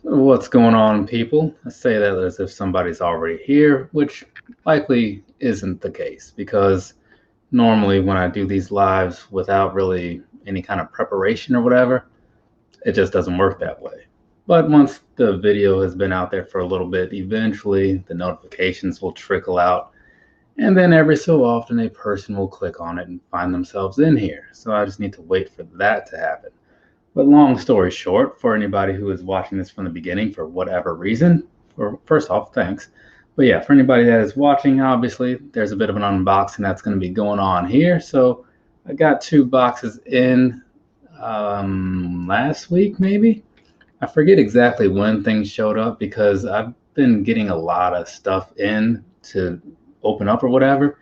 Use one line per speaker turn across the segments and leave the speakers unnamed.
What's going on, people? I say that as if somebody's already here, which likely isn't the case because normally when I do these lives without really any kind of preparation or whatever, it just doesn't work that way. But once the video has been out there for a little bit, eventually the notifications will trickle out, and then every so often a person will click on it and find themselves in here. So I just need to wait for that to happen. But long story short, for anybody who is watching this from the beginning for whatever reason, or first off, thanks. But yeah, for anybody that is watching, obviously, there's a bit of an unboxing that's going to be going on here. So I got two boxes in last week, maybe. I forget exactly when things showed up because I've been getting a lot of stuff in to open up or whatever,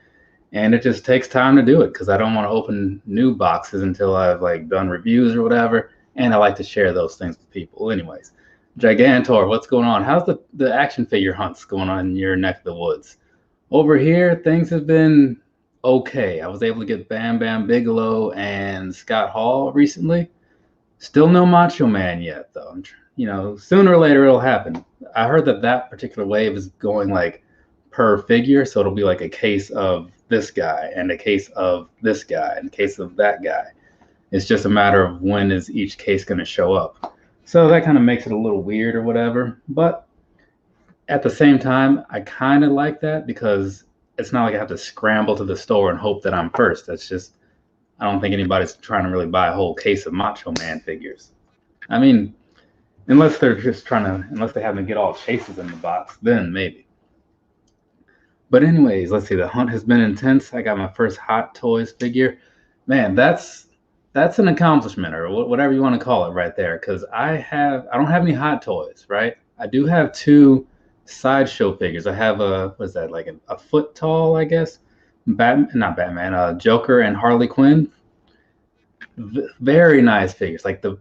and it just takes time to do it because I don't want to open new boxes until I've like done reviews or whatever, and I like to share those things with people. Anyways, Gigantor, what's going on? How's the action figure hunts going on in your neck of the woods? Over here, things have been okay. I was able to get Bam Bam Bigelow and Scott Hall recently. Still no Macho Man yet, though. Sooner or later it'll happen. I heard that particular wave is going like per figure, so it'll be like a case of this guy and a case of this guy and a case of that guy. It's just a matter of when is each case going to show up. So that kind of makes it a little weird or whatever. But at the same time, I kind of like that because it's not like I have to scramble to the store and hope that I'm first. That's just, I don't think anybody's trying to really buy a whole case of Macho Man figures. I mean, unless they're just trying to, unless they happen to get all chases in the box, then maybe. But anyways, let's see. The hunt has been intense. I got my first Hot Toys figure. Man, that's an accomplishment or whatever you want to call it right there. Because I don't have any Hot Toys, right? I do have two sideshow figures. I have what's that, like a foot tall, I guess. Not Batman. Joker and Harley Quinn. Very nice figures. Like the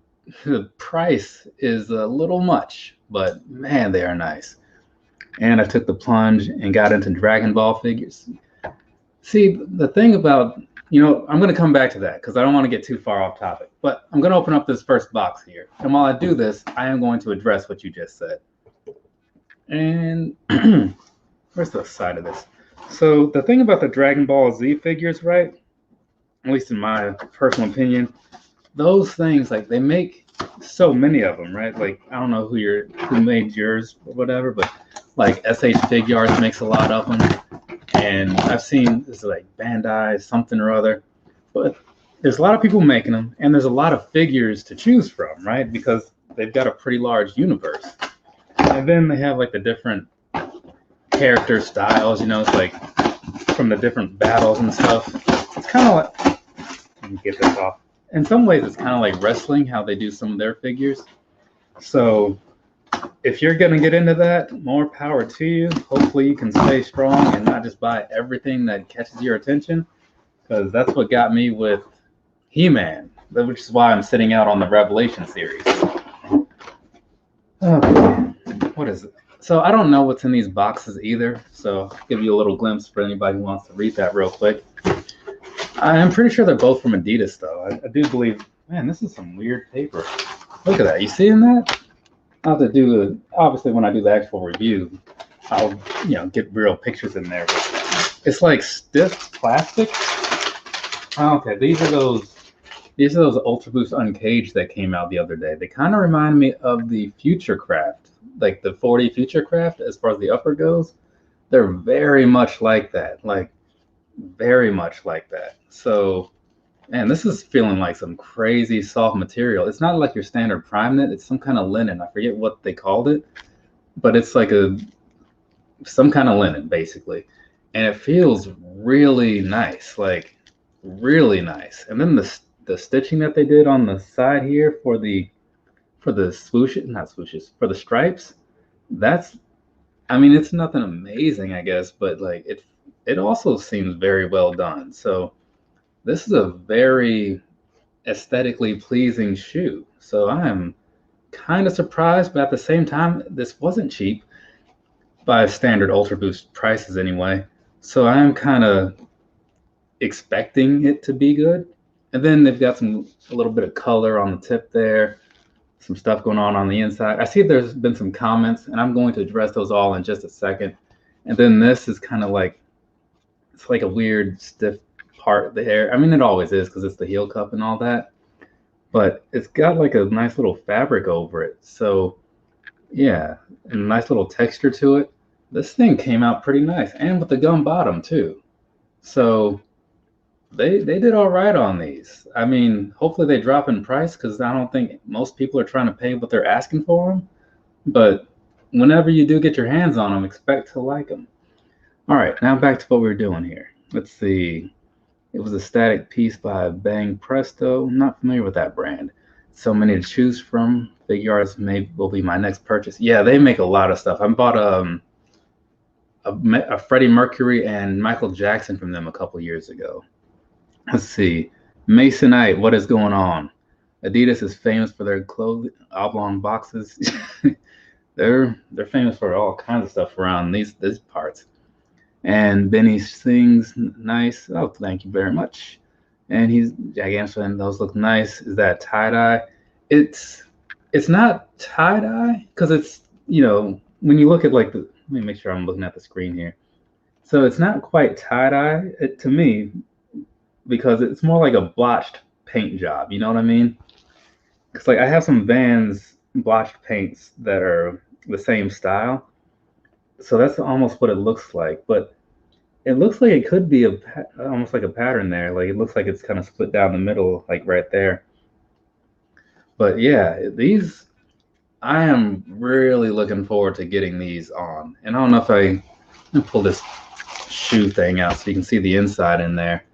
price is a little much, but man, they are nice. And I took the plunge and got into Dragon Ball figures. See, the thing about, I'm going to come back to that because I don't want to get too far off topic. But I'm going to open up this first box here. And while I do this, I am going to address what you just said. And where's the side of this? So the thing about the Dragon Ball Z figures, right? At least in my personal opinion, those things, like, they make so many of them, right? Like, I don't know who made yours or whatever, but like SH Figuarts makes a lot of them, and I've seen this like Bandai something or other, but there's a lot of people making them, and there's a lot of figures to choose from, right? Because they've got a pretty large universe, and then they have like the different character styles, it's like from the different battles and stuff. It's kind of like, let me get this off. In some ways, it's kind of like wrestling, how they do some of their figures. So if you're going to get into that, more power to you. Hopefully you can stay strong and not just buy everything that catches your attention, because that's what got me with He-Man, which is why I'm sitting out on the Revelation series. Okay, what is it? So I don't know what's in these boxes either, so I'll give you a little glimpse for anybody who wants to read that real quick. I'm pretty sure they're both from Adidas, though. I do believe, man, this is some weird paper. Look at that. You seeing that? I'll have to do obviously when I do the actual review, I'll get real pictures in there. It's like stiff plastic. Oh, okay, these are those Ultra Boost Uncaged that came out the other day. They kind of remind me of the Future Craft, like the 40 Future Craft as far as the upper goes. They're very much like that, like very much like that. So, man, this is feeling like some crazy soft material. It's not like your standard prime knit. It's some kind of linen. I forget what they called it, but it's like some kind of linen, basically. And it feels really nice, like really nice. And then the stitching that they did on the side here for the swooshes, not swooshes, for the stripes, it's nothing amazing, I guess, but like it also seems very well done. So this is a very aesthetically pleasing shoe. So I am kind of surprised, but at the same time, this wasn't cheap by standard Ultra Boost prices anyway. So I am kind of expecting it to be good. And then they've got a little bit of color on the tip there. some stuff going on the inside. I see there's been some comments, and I'm going to address those all in just a second. And then this is kind of like, it's like a weird stiff part there. I mean, it always is because it's the heel cup and all that, but it's got like a nice little fabric over it. So yeah, and a nice little texture to it. This thing came out pretty nice, and with the gum bottom too. So they did all right on these. I mean, hopefully they drop in price because I don't think most people are trying to pay what they're asking for them. But whenever you do get your hands on them, expect to like them. All right, now back to what we were doing here. Let's see. It was a static piece by Bang Presto. I'm not familiar with that brand. So many to choose from. Figure artists will be my next purchase. Yeah, they make a lot of stuff. I bought a Freddie Mercury and Michael Jackson from them a couple years ago. Let's see. Masonite, what is going on? Adidas is famous for their clothing oblong boxes. they're famous for all kinds of stuff around these parts. And Benny sings nice. Oh, thank you very much. And he's Jack Amsterdam. Those look nice. Is that tie-dye? It's not tie-dye because it's, you know, when you look at like the, let me make sure I'm looking at the screen here. So it's not quite tie-dye to me because it's more like a blotched paint job. You know what I mean? Because like I have some Vans blotched paints that are the same style. So that's almost what it looks like, but it looks like it could be almost like a pattern there. Like it looks like it's kind of split down the middle, like right there. But yeah, these, I am really looking forward to getting these on. And I don't know if I can pull this shoe thing out so you can see the inside in there.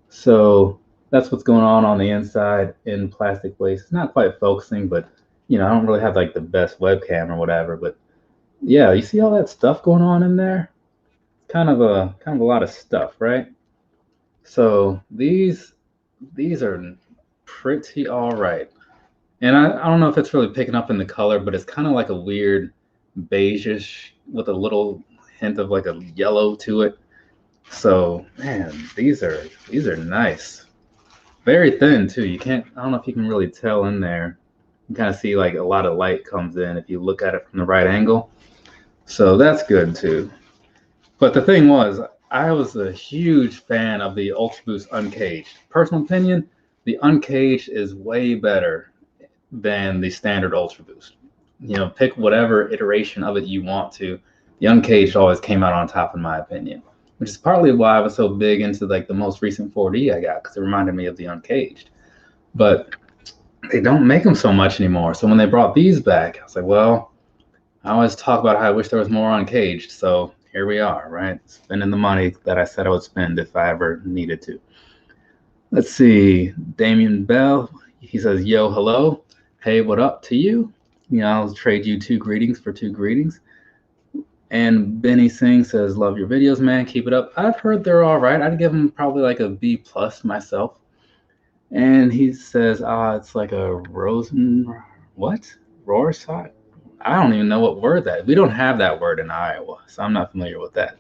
So that's what's going on the inside in plastic waste. It's not quite focusing, but you know, I don't really have like the best webcam or whatever, but yeah, you see all that stuff going on in there? Kind of a lot of stuff, right? So these are pretty all right. And I don't know if it's really picking up in the color, but it's kind of like a weird beigeish with a little hint of like a yellow to it. So man, these are nice. Very thin too. I don't know if you can really tell in there. You kind of see like a lot of light comes in if you look at it from the right angle. So that's good too. But the thing was, I was a huge fan of the Ultra Boost Uncaged. Personal opinion, the Uncaged is way better than the standard Ultra Boost. You know, pick whatever iteration of it you want to. The Uncaged always came out on top in my opinion, which is partly why I was so big into like the most recent 4D I got, because it reminded me of the Uncaged. But they don't make them so much anymore. So when they brought these back, I was like, well, I always talk about how I wish there was more Uncaged, so here we are, right? Spending the money that I said I would spend if I ever needed to. Let's see, Damien Bell, he says, yo, hello. Hey, what up to you? You know, I'll trade you 2 greetings for 2 greetings. And Benny Singh says, love your videos, man. Keep it up. I've heard they're all right. I'd give them probably like a B+ myself. And he says, it's like a Roarside? I don't even know what word that. We don't have that word in Iowa, so I'm not familiar with that.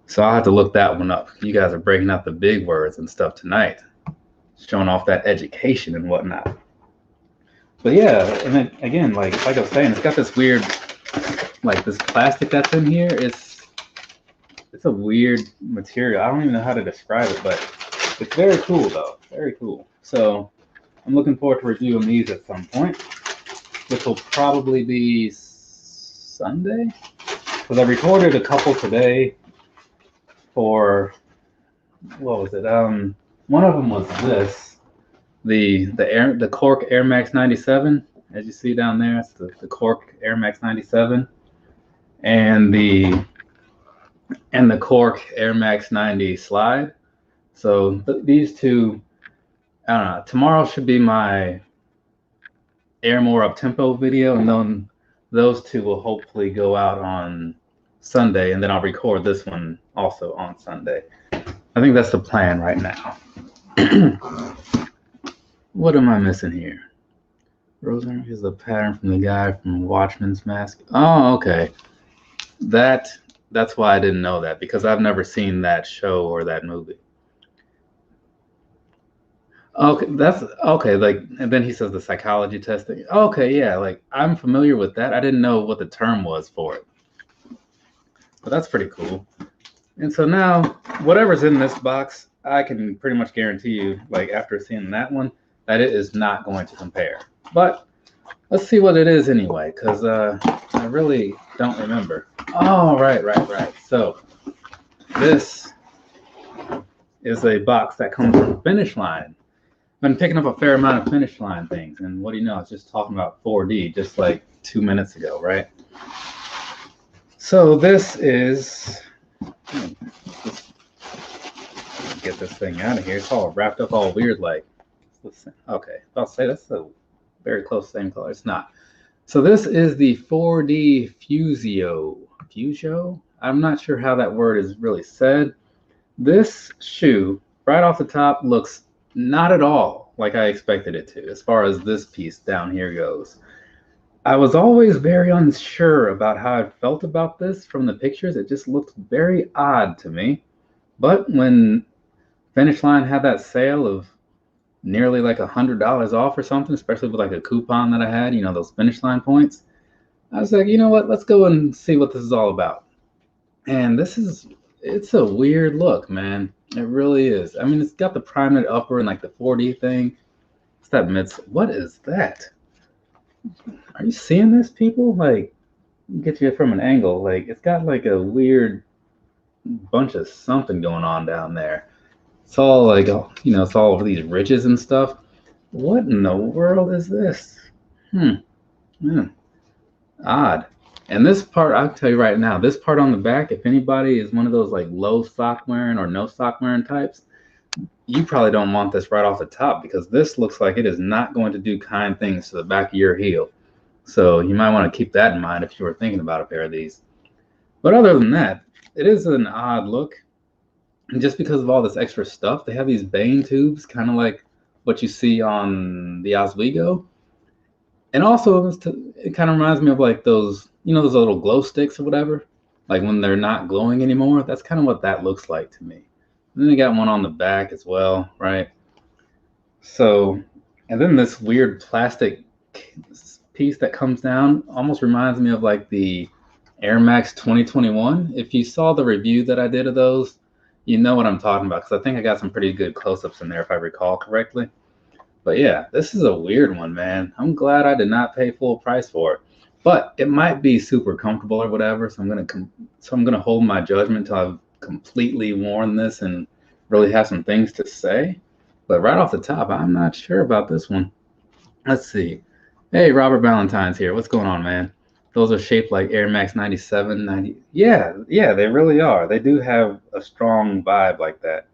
So I'll have to look that one up. You guys are breaking out the big words and stuff tonight, showing off that education and whatnot. But yeah, and then again, like I was saying, it's got this weird, like this plastic that's in here. It's a weird material. I don't even know how to describe it, but it's very cool though. Very cool. So I'm looking forward to reviewing these at some point, which will probably be Sunday, because I recorded a couple today for, what was it? One of them was this, the Cork Air Max 97, as you see down there. It's the Cork Air Max 97, and the Cork Air Max 90 Slide. So these two, I don't know. Tomorrow should be my Air More Up Tempo video, and then those two will hopefully go out on Sunday, and then I'll record this one also on Sunday. I think that's the plan right now. What am I missing here? Rosemary is the pattern from the guy from Watchman's Mask. Oh, okay. That's why I didn't know that, because I've never seen that show or that movie. Okay, that's okay. Like, and then he says the psychology testing. Okay, yeah, like I'm familiar with that. I didn't know what the term was for it, but that's pretty cool. And so now, whatever's in this box, I can pretty much guarantee you, like after seeing that one, that it is not going to compare. But let's see what it is anyway, because I really don't remember. Oh, right. So this is a box that comes from Finish Line. I've been picking up a fair amount of Finish Line things, and what do you know? I was just talking about 4D just like 2 minutes ago, right? So this is. Let's get this thing out of here. It's all wrapped up all weird like. Okay, I'll say that's a very close same color. It's not. So this is the 4D Fusio. Fusio? I'm not sure how that word is really said. This shoe, right off the top, looks not at all like I expected it to, as far as this piece down here goes. I was always very unsure about how I felt about this from the pictures. It just looked very odd to me. But when Finish Line had that sale of nearly like $100 off or something, especially with like a coupon that I had, you know, those Finish Line points, I was like, you know what, let's go and see what this is all about. And it's a weird look, man. It really is. I mean, it's got the primate upper and like the 4D thing. It's that mid. What is that? Are you seeing this, people? Like, get you from an angle. Like, it's got like a weird bunch of something going on down there. It's all like, you know, it's all over these ridges and stuff. What in the world is this? Odd. And this part, I'll tell you right now, this part on the back, if anybody is one of those like low sock wearing or no sock wearing types, you probably don't want this right off the top because this looks like it is not going to do kind things to the back of your heel. So you might want to keep that in mind if you were thinking about a pair of these. But other than that, it is an odd look. And just because of all this extra stuff, they have these bane tubes, kind of like what you see on the Oswego. And also, it kind of reminds me of like those, you know, those little glow sticks or whatever. Like when they're not glowing anymore, that's kind of what that looks like to me. And then they got one on the back as well, right? So, and then this weird plastic piece that comes down almost reminds me of like the Air Max 2021. If you saw the review that I did of those, you know what I'm talking about because I think I got some pretty good close-ups in there if I recall correctly. But yeah, this is a weird one, man. I'm glad I did not pay full price for it. But it might be super comfortable or whatever, so I'm gonna hold my judgment until I've completely worn this and really have some things to say. But right off the top, I'm not sure about this one. Let's see. Hey, Robert Valentine's here. What's going on, man? Those are shaped like Air Max 97, 90. Yeah, they really are. They do have a strong vibe like that.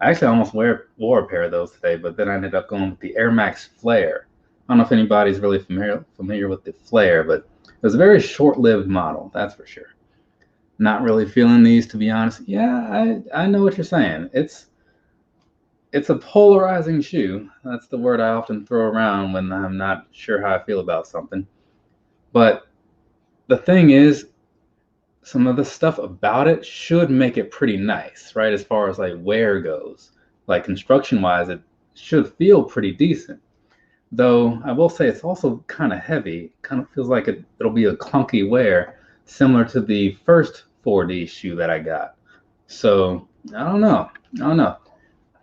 I actually almost wore a pair of those today, but then I ended up going with the Air Max Flare. I don't know if anybody's really familiar with the Flare, but it was a very short-lived model, that's for sure. Not really feeling these, to be honest. Yeah, I know what you're saying. It's a polarizing shoe. That's the word I often throw around when I'm not sure how I feel about something. But the thing is, some of the stuff about it should make it pretty nice, right? As far as like wear goes, like construction wise, it should feel pretty decent. Though I will say it's also kind of heavy. Kind of feels like it'll be a clunky wear, similar to the first 4D shoe that I got. So I don't know.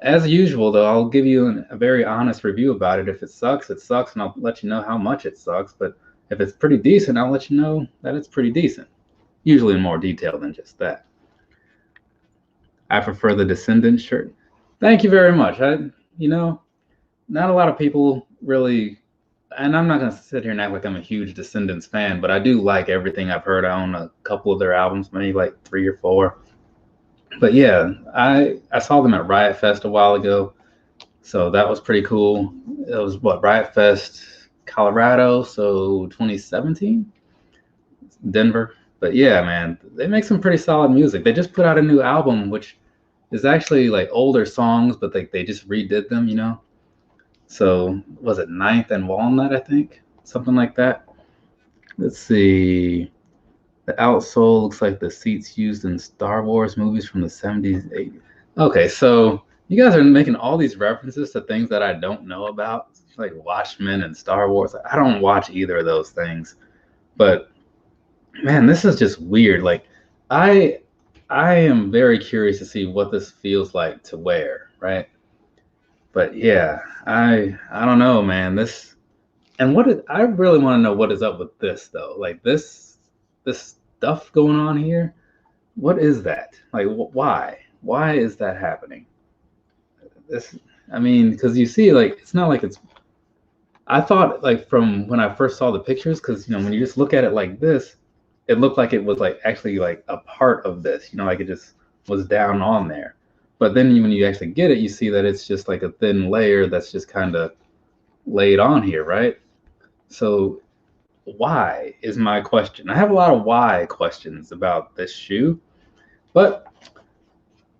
As usual, though, I'll give you a very honest review about it. If it sucks, and I'll let you know how much it sucks. But if it's pretty decent, I'll let you know that it's pretty decent. Usually in more detail than just that. I prefer the Descendant shirt. Thank you very much. Not a lot of people really, and I'm not going to sit here and act like I'm a huge Descendants fan, but I do like everything I've heard. I own a couple of their albums, maybe like 3 or 4. But yeah, I saw them at Riot Fest a while ago, so that was pretty cool. It was Riot Fest, Colorado, so 2017, Denver. But yeah, man, they make some pretty solid music. They just put out a new album, which is actually like older songs, but they just redid them, you know. So was it Ninth and Walnut, I think, something like that. Let's see. The outsole looks like the seats used in Star Wars movies from the 70s, 80s. Okay, so You guys are making all these references to things that I don't know about, like Watchmen and Star Wars. I don't watch either of those things. But man, this is just weird. Like I I am very curious to see what this feels like to wear, right? But yeah, I don't know, man. This and I really want to know what is up with this though. Like this stuff going on here. What is that? Like why? Why is that happening? This I mean, because you see, like it's not like it's. I thought like from when I first saw the pictures, because when you just look at it like this, it looked like it was like actually like a part of this. Like it just was down on there. But then when you actually get it, you see that it's just like a thin layer that's just kind of laid on here, right? So why is my question. I have a lot of why questions about this shoe, but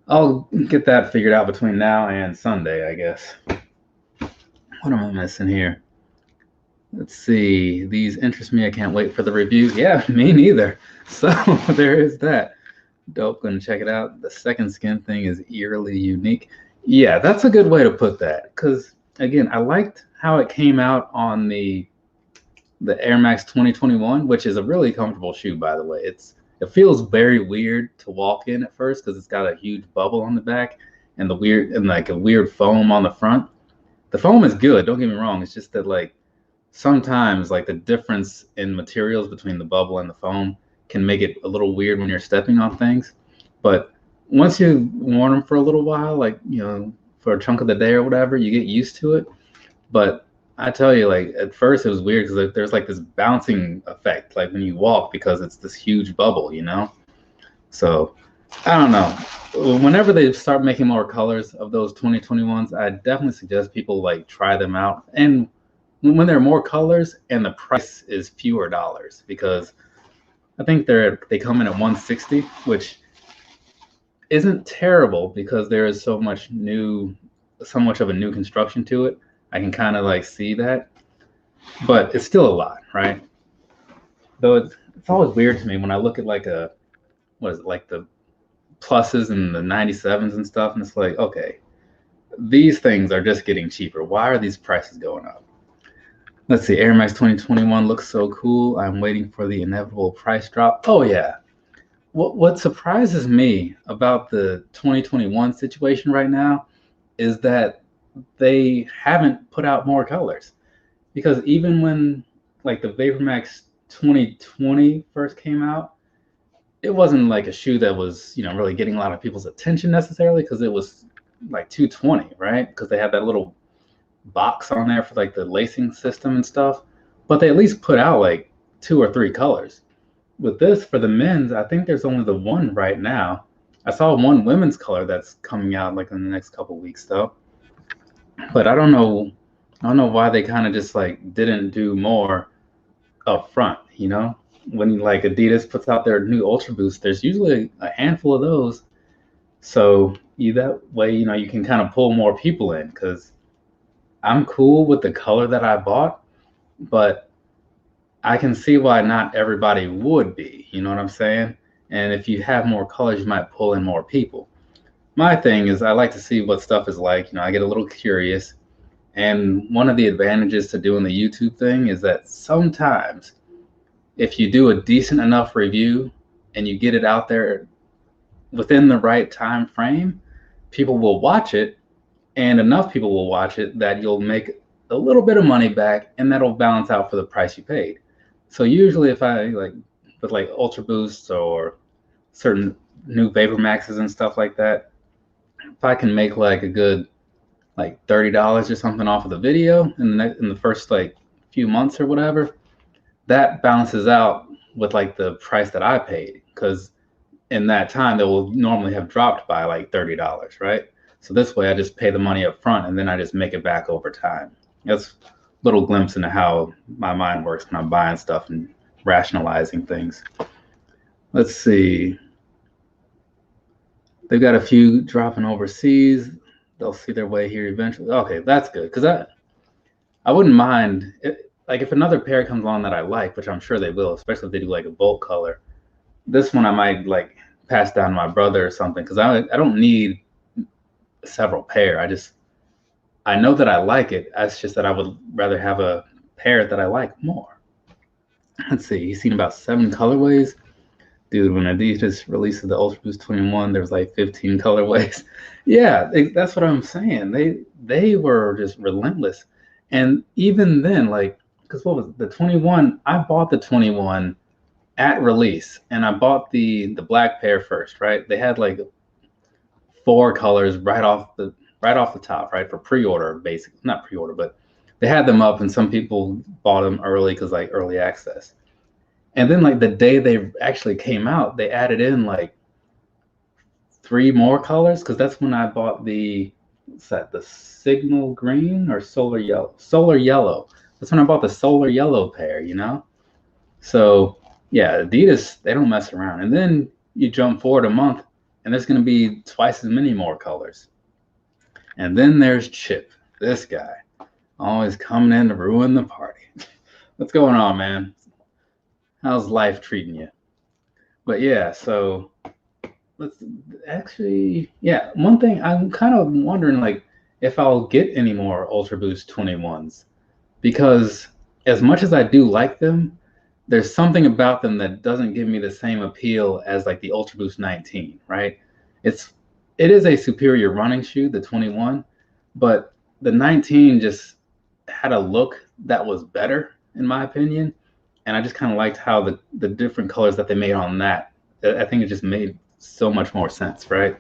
I'll get that figured out between now and Sunday, I guess. What am I missing here? Let's see. These interest me. I can't wait for the review. Yeah, me neither. So there is that. Dope. Gonna check it out. The second skin thing is eerily unique. Yeah, that's a good way to put that. Because again, I liked how it came out on the Air Max 2021, which is a really comfortable shoe, by the way. It feels very weird to walk in at first because it's got a huge bubble on the back and like a weird foam on the front. The foam is good, don't get me wrong. It's just that like sometimes like the difference in materials between the bubble and the foam can make it a little weird when you're stepping on things. But once you worn them for a little while, like for a chunk of the day or whatever, you get used to it. But I tell you, like at first it was weird because there's like this bouncing effect, like when you walk, because it's this huge bubble, So I don't know. Whenever they start making more colors of those 2021s, I definitely suggest people like try them out. And when there are more colors and the price is fewer dollars, because I think they come in at 160, which isn't terrible because there is so much of a new construction to it. I can kind of like see that, but it's still a lot, right? Though it's always weird to me when I look at like like the pluses and the 97s and stuff, and it's like, okay, these things are just getting cheaper. Why are these prices going up? Let's see, Air Max 2021 looks so cool. I'm waiting for the inevitable price drop. Oh yeah. What surprises me about the 2021 situation right now is that they haven't put out more colors. Because even when like the VaporMax 2020 first came out, it wasn't like a shoe that was, really getting a lot of people's attention necessarily, because it was like 220, right? Because they had that little box on there for like the lacing system and stuff. But they at least put out like 2 or 3 colors. With this, for the men's, I think there's only the one right now. I saw one women's color that's coming out like in the next couple weeks though. But I don't know why they kind of just like didn't do more up front, When like Adidas puts out their new Ultra Boost, there's usually a handful of those. So that way, you can kind of pull more people in, because I'm cool with the color that I bought, but I can see why not everybody would be, you know what I'm saying? And if you have more colors, you might pull in more people. My thing is I like to see what stuff is like. I get a little curious. And one of the advantages to doing the YouTube thing is that sometimes if you do a decent enough review and you get it out there within the right time frame, people will watch it, and enough people will watch it that you'll make a little bit of money back, and that'll balance out for the price you paid. So usually if I like with like Ultra Boosts or certain new Vapor Maxes and stuff like that, if I can make like a good like $30 or something off of the video in the first like few months or whatever, that balances out with like the price that I paid, because in that time they will normally have dropped by like $30, right? So this way I just pay the money up front and then I just make it back over time. That's a little glimpse into how my mind works when I'm buying stuff and rationalizing things. Let's see. They've got a few dropping overseas. They'll see their way here eventually. Okay, that's good, because I wouldn't mind like if another pair comes along that I like, which I'm sure they will, especially if they do like a bolt color. This one I might like pass down to my brother or something, because I don't need several pair. I know that I like it. It's just that I would rather have a pair that I like more. Let's see, he's seen about 7 colorways. Dude, when Adidas released the Ultra Boost 21, there was like 15 colorways. Yeah, that's what I'm saying. They were just relentless. And even then, like, because what was it? The 21? I bought the 21 at release, and I bought the black pair first, right? They had like 4 colors right off the top, right, for pre-order, basically. Not pre-order, but they had them up, and some people bought them early because like early access. And then like the day they actually came out, they added in like 3 more colors, because that's when I bought the, what's that, the signal green or solar yellow? Solar yellow. That's when I bought the solar yellow pair, you know? So yeah, Adidas, they don't mess around. And then you jump forward a month, and there's going to be twice as many more colors. And then there's Chip, this guy, always coming in to ruin the party. What's going on, man? How's life treating you? But yeah, so let's actually, yeah, one thing I'm kind of wondering, like, if I'll get any more Ultra Boost 21s, because as much as I do like them, there's something about them that doesn't give me the same appeal as like the Ultra Boost 19, right? It is a superior running shoe, the 21, but the 19 just had a look that was better, in my opinion. And I just kind of liked how the different colors that they made on that. I think it just made so much more sense, right?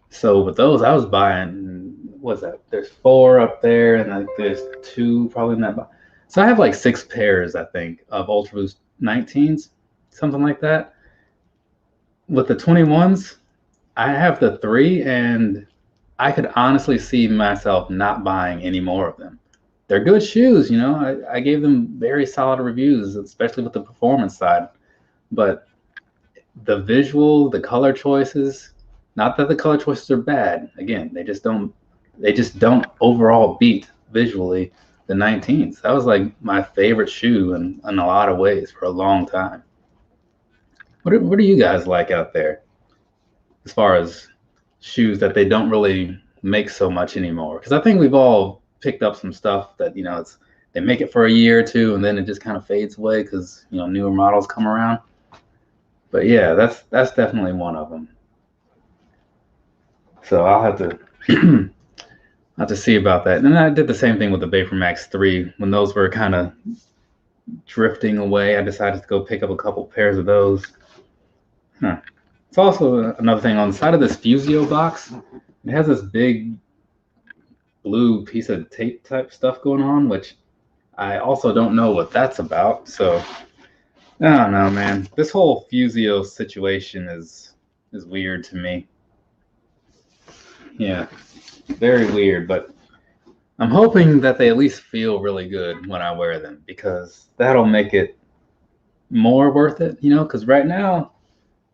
So with those, I was buying, what's that? There's 4 up there, and like there's 2 probably in that box. So I have like 6 pairs, I think, of Ultra Boost 19s, something like that. With the 21s, I have the 3, and I could honestly see myself not buying any more of them. They're good shoes, you know. I gave them very solid reviews, especially with the performance side. But the visual, the color choices, not that the color choices are bad. Again, they just don't overall beat visually the 19s. That was like my favorite shoe in a lot of ways for a long time. What do you guys like out there as far as shoes that they don't really make so much anymore? Because I think we've all picked up some stuff that, you know, they make it for a year or two, and then it just kind of fades away because, you know, newer models come around. But yeah, that's definitely one of them. So I'll have to see about that. And then I did the same thing with the Vapor Max 3. When those were kind of drifting away, I decided to go pick up a couple pairs of those. It's also another thing on the side of this Fusio box. It has this big blue piece of tape type stuff going on, which I also don't know what that's about. So I don't know, man. This whole Fusio situation is weird to me. Yeah, very weird, but I'm hoping that they at least feel really good when I wear them, because that'll make it more worth it, you know, because right now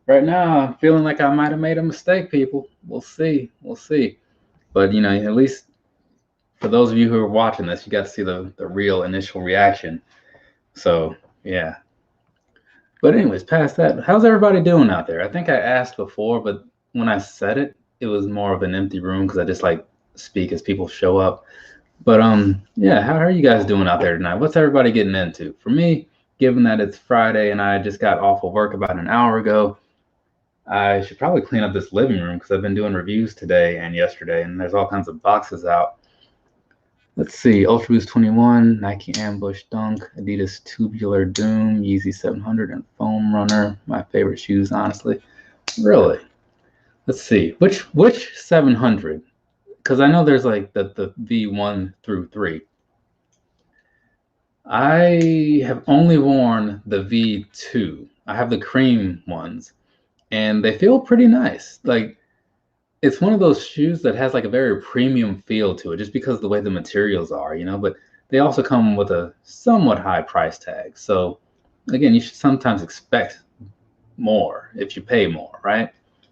I'm feeling like I might have made a mistake, people. We'll see. But, you know, at least for those of you who are watching this, you got to see the real initial reaction. So, yeah. But anyways, past that, how's everybody doing out there? I think I asked before, but when I said it, it was more of an empty room because I just like speak as people show up. But yeah, how are you guys doing out there tonight? What's everybody getting into? For me, given that it's Friday and I just got off of work about an hour ago, I should probably clean up this living room because I've been doing reviews today and yesterday, and there's all kinds of boxes out. Let's see, Ultra Boost 21, Nike Ambush Dunk, Adidas Tubular Doom, Yeezy 700, and Foam Runner. My favorite shoes, honestly. Really? Let's see, which 700? Because I know there's like the V1 through 3. I have only worn the V2. I have the cream ones, and they feel pretty nice. Like, it's one of those shoes that has like a very premium feel to it just because of the way the materials are, you know, but they also come with a somewhat high price tag. So again, you should sometimes expect more if you pay more, right?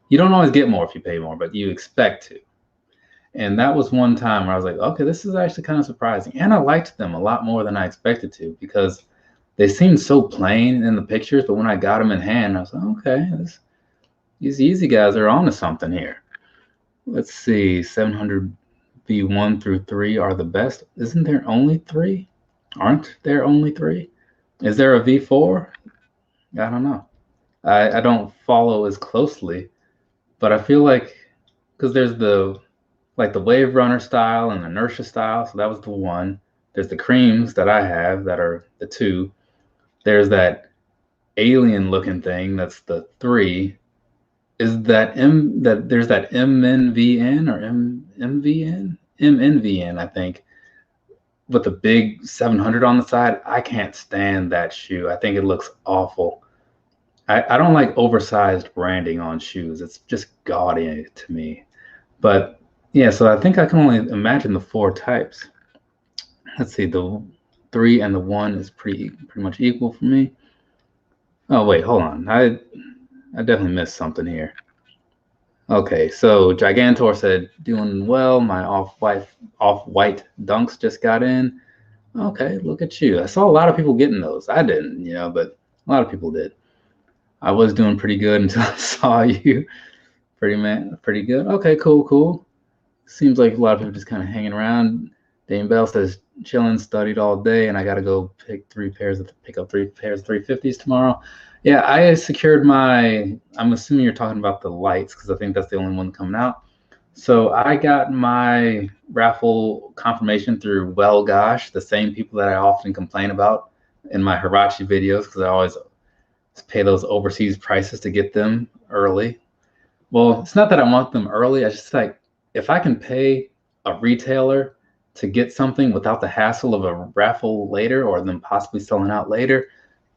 You don't always get more if you pay more, but you expect to. And that was one time where I was like, okay, this is actually kind of surprising. And I liked them a lot more than I expected to, because they seemed so plain in the pictures, but when I got them in hand, I was like, okay, these Yeezy guys are onto something here. Let's see, 700 V1 through 3 are the best. Isn't there only 3? Aren't there only 3? Is there a V4? I don't know. I don't follow as closely, but I feel like because there's the Wave Runner style and the Inertia style, so that was the 1. There's the creams that I have that are the 2. There's that alien looking thing that's the 3. Is that there's that MNVN or MVN? MNVN, I think, with the big 700 on the side. I can't stand that shoe. I think it looks awful. I don't like oversized branding on shoes. It's just gaudy to me. But yeah, so I think I can only imagine the 4 types. Let's see, the 3 and the 1 is pretty much equal for me. Oh wait, hold on. I definitely missed something here. Okay, so Gigantor said, doing well. My off-white dunks just got in. Okay, look at you. I saw a lot of people getting those. I didn't, but a lot of people did. I was doing pretty good until I saw you. Pretty good. Okay, cool. Seems like a lot of people just kind of hanging around. Dane Bell says, chilling, studied all day, and I got to go pick up 3 pairs of 350s tomorrow. Yeah, I secured I'm assuming you're talking about the lights because I think that's the only one coming out. So I got my raffle confirmation through Well Gosh, the same people that I often complain about in my Hirachi videos because I always pay those overseas prices to get them early. Well, it's not that I want them early. I just like, if I can pay a retailer to get something without the hassle of a raffle later or them possibly selling out later,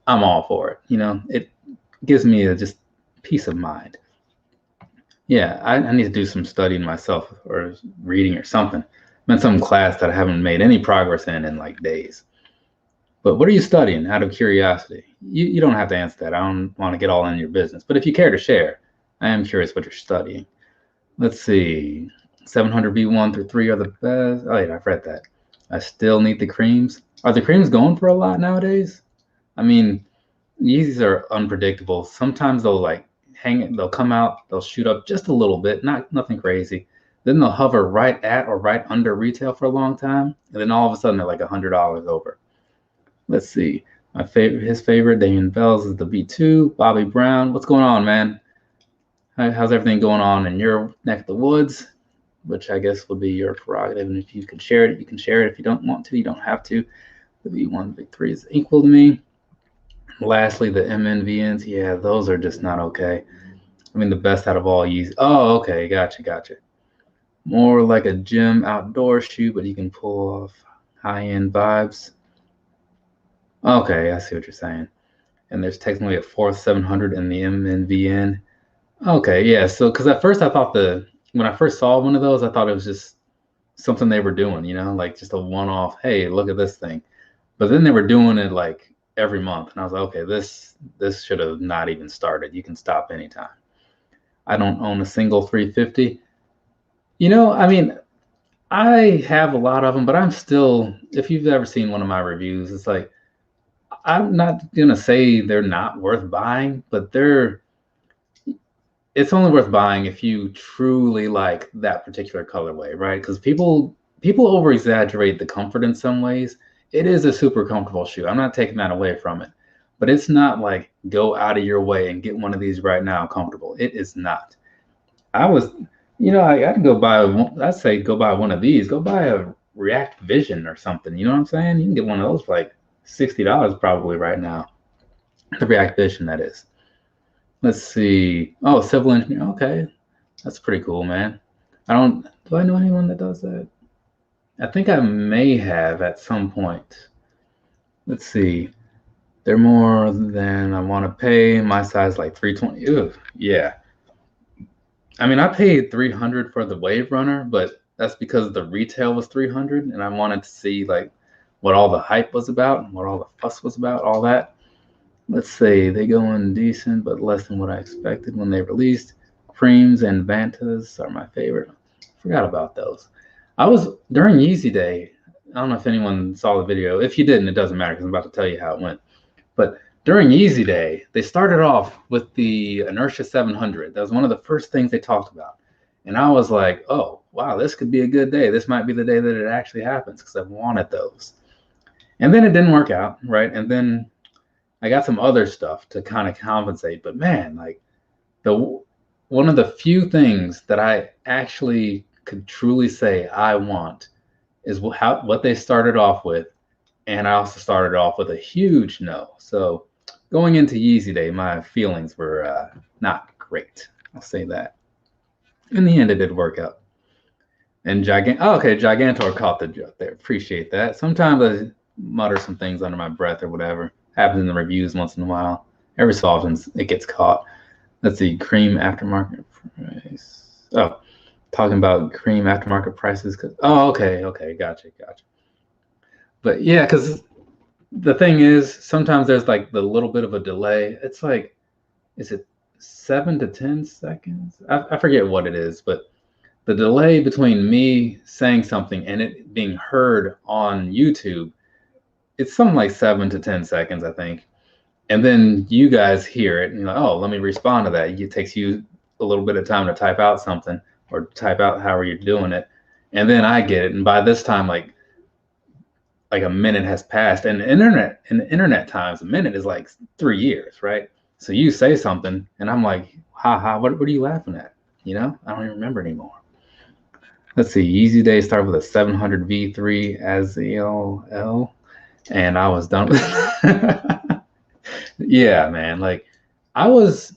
I'm all for it. It gives me just peace of mind. Yeah, I need to do some studying myself or reading or something. I'm in some class that I haven't made any progress in like days. But what are you studying out of curiosity? You don't have to answer that. I don't want to get all in your business. But if you care to share, I am curious what you're studying. Let's see. 700 V1 through 3 are the best. Oh, yeah, I've read that. I still need the creams. Are the creams going for a lot nowadays? I mean, Yeezys are unpredictable. Sometimes they'll come out, they'll shoot up just a little bit, nothing crazy. Then they'll hover right at or right under retail for a long time, and then all of a sudden they're like $100 over. Let's see. His favorite, Damien Bells, is the V2. Bobby Brown, what's going on, man? How's everything going on in your neck of the woods? Which I guess would be your prerogative, and if you can share it, you can share it. If you don't want to, you don't have to. The V1, V3 is equal to me. Lastly, the MNVNs, yeah, those are just not okay. I mean, the best out of all Yeezys. Oh, okay, gotcha. More like a gym outdoor shoe, but you can pull off high-end vibes. Okay, I see what you're saying. And there's technically a 4th 700 in the MNVN. Okay, yeah, so because at first I thought when I first saw one of those, I thought it was just something they were doing, like just a one-off, hey, look at this thing. But then they were doing it like every month, and I was like, okay, this should have not even started. You can stop anytime. I don't own a single 350. I mean, I have a lot of them, but I'm still, if you've ever seen one of my reviews, it's like, I'm not gonna say they're not worth buying, but it's only worth buying if you truly like that particular colorway, right? Because people over exaggerate the comfort in some ways. It is a super comfortable shoe. I'm not taking that away from it, but it's not like go out of your way and get one of these right now comfortable. It is not. I'd go buy I'd say go buy one of these. Go buy a React Vision or something. You know what I'm saying? You can get one of those for like $60 probably right now. The React Vision, that is. Let's see. Oh, civil engineer. Okay, that's pretty cool, man. Do I know anyone that does that? I think I may have at some point. Let's see. They're more than I want to pay. My size like 320. Ew, yeah. I mean, I paid 300 for the Wave Runner, but that's because the retail was 300, and I wanted to see like what all the hype was about, and what all the fuss was about, all that. Let's say they go in decent, but less than what I expected when they released. Creams and Vantas are my favorite. Forgot about those. During Yeezy Day, I don't know if anyone saw the video. If you didn't, it doesn't matter because I'm about to tell you how it went. But during Yeezy Day, they started off with the Inertia 700. That was one of the first things they talked about. And I was like, oh, wow, this could be a good day. This might be the day that it actually happens because I've wanted those. And then it didn't work out, right? And then I got some other stuff to kind of compensate. But man, like one of the few things that I actually could truly say I want is what they started off with. And I also started off with a huge no. So going into Yeezy Day, my feelings were not great. I'll say that. In the end, it did work out. And Gigantor caught the joke there. Appreciate that. Sometimes I mutter some things under my breath or whatever. Happens in the reviews once in a while. Every so often it gets caught. Let's see, cream aftermarket price. Oh, talking about cream aftermarket prices. Okay, gotcha. But yeah, because the thing is, sometimes there's like the little bit of a delay. It's like, is it 7 to 10 seconds? I forget what it is, but the delay between me saying something and it being heard on YouTube, it's something like 7 to 10 seconds, I think. And then you guys hear it and you're like, oh, let me respond to that. It takes you a little bit of time to type out something or type out however you're doing it. And then I get it. And by this time, like a minute has passed. And in internet times, a minute is like 3 years, right? So you say something and I'm like, what are you laughing at? You know, I don't even remember anymore. Let's see, Yeezy Day started with a 700 V3 Aziel, and I was done with it. Yeah, man, like I was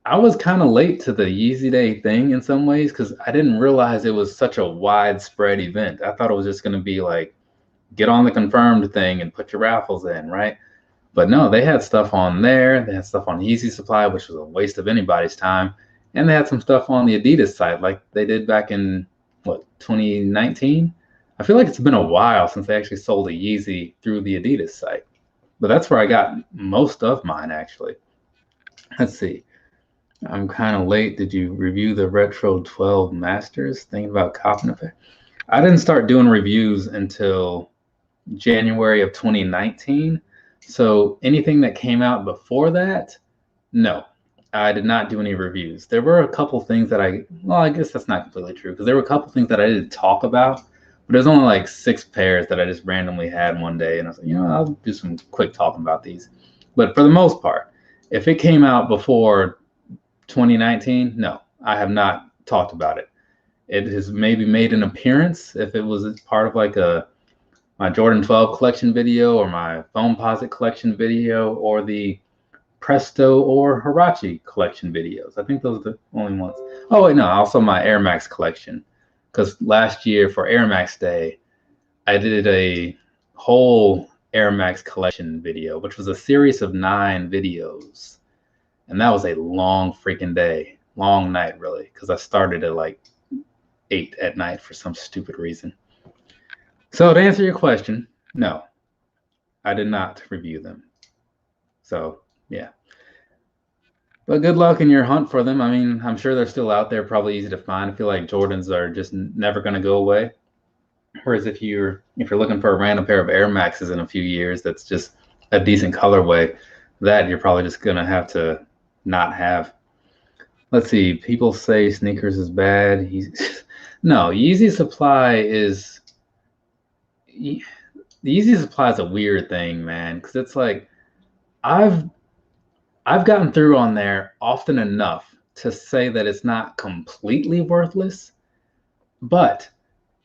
kind of late to the Yeezy Day thing in some ways because I didn't realize it was such a widespread event. I thought it was just going to be like, get on the confirmed thing and put your raffles in, right? But no, they had stuff on there. They had stuff on Yeezy Supply, which was a waste of anybody's time. And they had some stuff on the Adidas site like they did back in, 2019? I feel like it's been a while since they actually sold a Yeezy through the Adidas site. But that's where I got most of mine, actually. Let's see. I'm kind of late. Did you review the Retro 12 Masters? Thinking about copping it? I didn't start doing reviews until January of 2019. So anything that came out before that, no, I did not do any reviews. There were a couple things that I guess that's not completely true because there were a couple things that I did talk about, but there's only like 6 pairs that I just randomly had one day. And I was like, I'll do some quick talking about these. But for the most part, if it came out before 2019, no, I have not talked about it. It has maybe made an appearance if it was part of like my Jordan 12 collection video or my Foamposite collection video or the Presto or Huarache collection videos. I think those are the only ones. Oh, wait, no, also my Air Max collection. Because last year for Air Max Day, I did a whole Air Max collection video, which was a series of 9 videos. And that was a long freaking day. Long night, really. Because I started at like 8 at night for some stupid reason. So to answer your question, no, I did not review them. So yeah, but good luck in your hunt for them. I mean, I'm sure they're still out there, probably easy to find. I feel like Jordans are just never going to go away. Whereas if you're looking for a random pair of Air Maxes in a few years, that's just a decent colorway, that you're probably just going to have to not have. Let's see. People say sneakers is bad. No, Yeezy Supply is. The Yeezy Supply is a weird thing, man, because it's like I've gotten through on there often enough to say that it's not completely worthless, but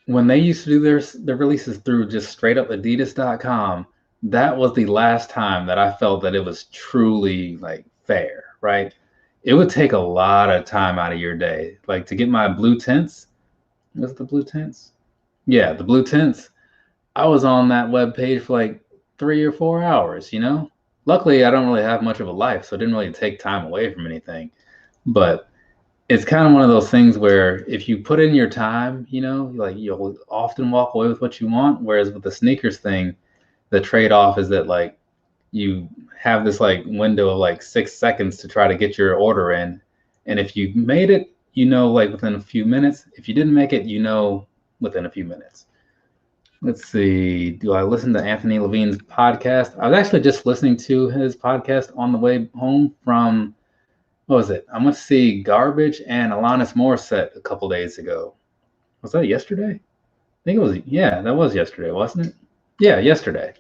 when they used to do their releases through just straight up Adidas.com, that was the last time that I felt that it was truly like fair, right? It would take a lot of time out of your day, like to get my blue tints. Was it the blue tints? Yeah, the blue tints. I was on that web page for like 3 or 4 hours, Luckily, I don't really have much of a life, so it didn't really take time away from anything. But it's kind of one of those things where if you put in your time, like you'll often walk away with what you want. Whereas with the sneakers thing, the trade-off is that like you have this like window of like 6 seconds to try to get your order in. And if you made it, like within a few minutes. If you didn't make it, within a few minutes. Let's see. Do I listen to Anthony Levine's podcast? I was actually just listening to his podcast on the way home from what was it? I went to see Garbage and Alanis Morissette a couple days ago. Was that yesterday? I think it was, yeah, that was yesterday, wasn't it? Yeah, yesterday.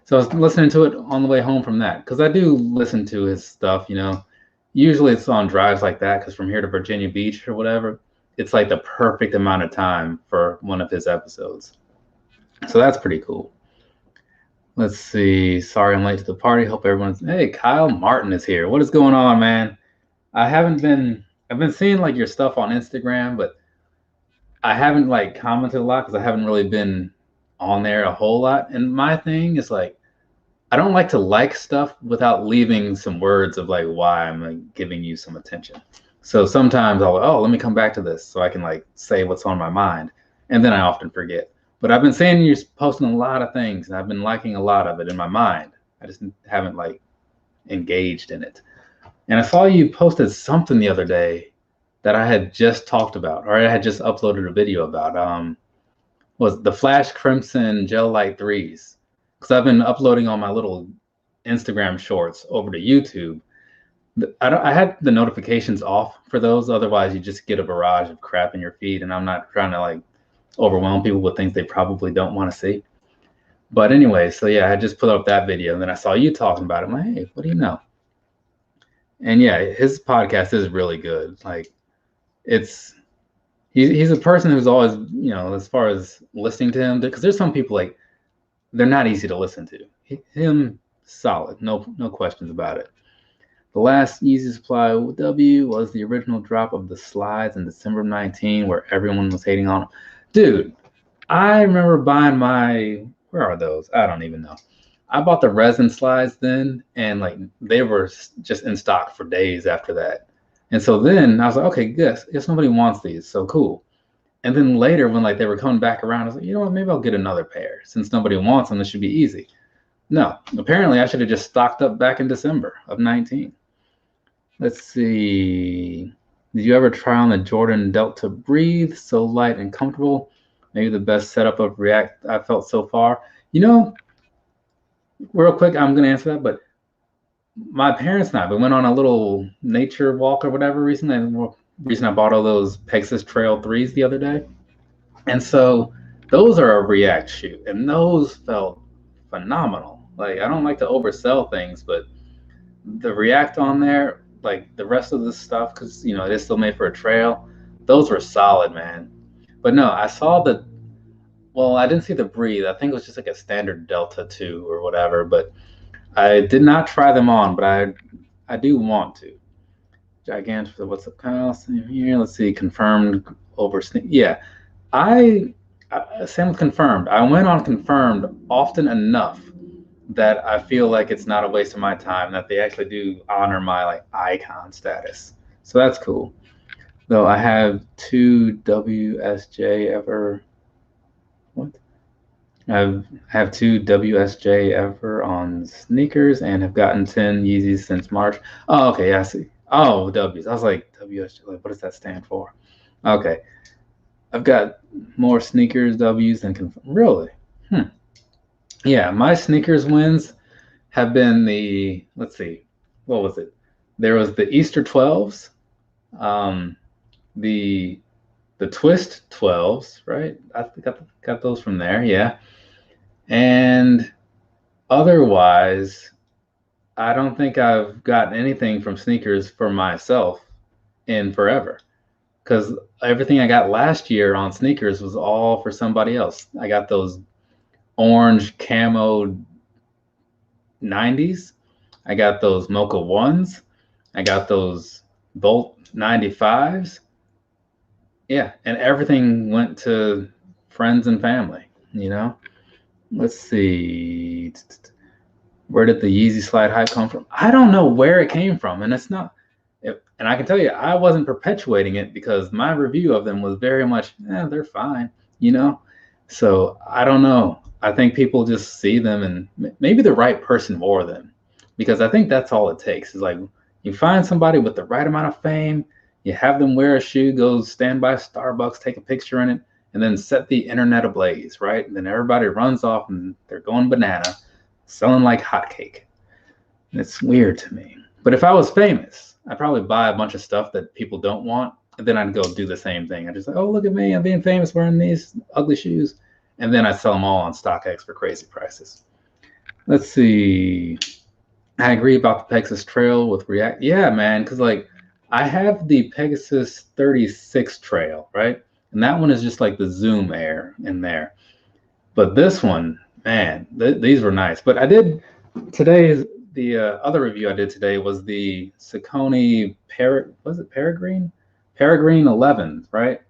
So I was listening to it on the way home from that because I do listen to his stuff, you know. Usually it's on drives like that because from here to Virginia Beach or whatever, it's like the perfect amount of time for one of his episodes. So that's pretty cool. Let's see. Sorry I'm late to the party. Hope everyone's. Hey, Kyle Martin is here. What is going on, man? I've been seeing like your stuff on Instagram, but I haven't like commented a lot because I haven't really been on there a whole lot. And my thing is like, I don't like stuff without leaving some words of like why I'm like giving you some attention. So sometimes let me come back to this so I can like say what's on my mind. And then I often forget. But I've been seeing you posting a lot of things and I've been liking a lot of it in my mind. I just haven't like engaged in it. And I saw you posted something the other day that I had just talked about, or I had just uploaded a video about. Was the Flash Crimson Gel Light 3s. Because I've been uploading all my little Instagram shorts over to YouTube. I had the notifications off for those. Otherwise, you just get a barrage of crap in your feed. And I'm not trying to like overwhelm people with things they probably don't want to see. But anyway, so yeah, I just put up that video. And then I saw you talking about it. I'm like, hey, what do you know? And yeah, his podcast is really good. Like, he's a person who's always, you know, as far as listening to him, because there's some people like, they're not easy to listen to. Him, solid, no questions about it. The last Yeezy Supply W was the original drop of the slides in December of 19, where everyone was hating on them. Dude, I remember buying where are those? I don't even know. I bought the resin slides then, and like they were just in stock for days after that. And so then I was like, okay, guess nobody wants these, so cool. And then later when like they were coming back around, I was like, you know what, maybe I'll get another pair since nobody wants them. This should be easy. No, apparently I should have just stocked up back in December of 19. Let's see. Did you ever try on the Jordan Delta Breathe? So light and comfortable. Maybe the best setup of React I've felt so far. You know, real quick, I'm going to answer that, but my parents and I, we went on a little nature walk or whatever recently. The reason I bought all those Pegasus Trail 3s the other day. And so those are a React shoe, and those felt phenomenal. Like, I don't like to oversell things, but the React on there, like the rest of the stuff, because, you know, it is still made for a trail, those were solid, man. But no, I didn't see the Breathe. I think it was just like a standard Delta 2 or whatever, but I did not try them on, but I do want to. Gigantic for the what's up, Kyle? Here, let's see. Confirmed over sneak. Yeah, same with Confirmed. I went on Confirmed often enough that I feel like it's not a waste of my time. That they actually do honor my like icon status. So that's cool. Though I have 2 WSJ ever. What? I have 2 WSJ ever on sneakers and have gotten 10 Yeezys since March. Oh, okay, yeah, I see. Oh, W's. I was like, WSJ, like, what does that stand for? Okay. I've got more sneakers W's than really. Yeah, my sneakers wins have been let's see, what was it? There was the Easter 12s, the Twist 12s, right? I got those from there, yeah. And otherwise, I don't think I've gotten anything from sneakers for myself in forever, because everything I got last year on sneakers was all for somebody else. I got those orange camo 90s. I got those Mocha 1s. I got those Bolt 95s. Yeah, and everything went to friends and family, you know? Let's see. Where did the Yeezy slide hype come from? I don't know where it came from, and it's not. And I can tell you, I wasn't perpetuating it because my review of them was very much, they're fine, you know? So I don't know. I think people just see them and maybe the right person wore them, because I think that's all it takes is like you find somebody with the right amount of fame, you have them wear a shoe, go stand by Starbucks, take a picture in it, and then set the internet ablaze, right? And then everybody runs off and they're going banana, selling like hotcake. And it's weird to me. But if I was famous, I'd probably buy a bunch of stuff that people don't want, and then I'd go do the same thing. I'd just like, oh, look at me, I'm being famous wearing these ugly shoes, and then I'd sell them all on StockX for crazy prices. Let's see. I agree about the Pegasus Trail with React. Yeah, man, because like I have the Pegasus 36 Trail, right? And that one is just like the Zoom Air in there. But this one, man, these were nice. But I did today's the other review I did today was the Saucony was it Peregrine? Peregrine 11, right?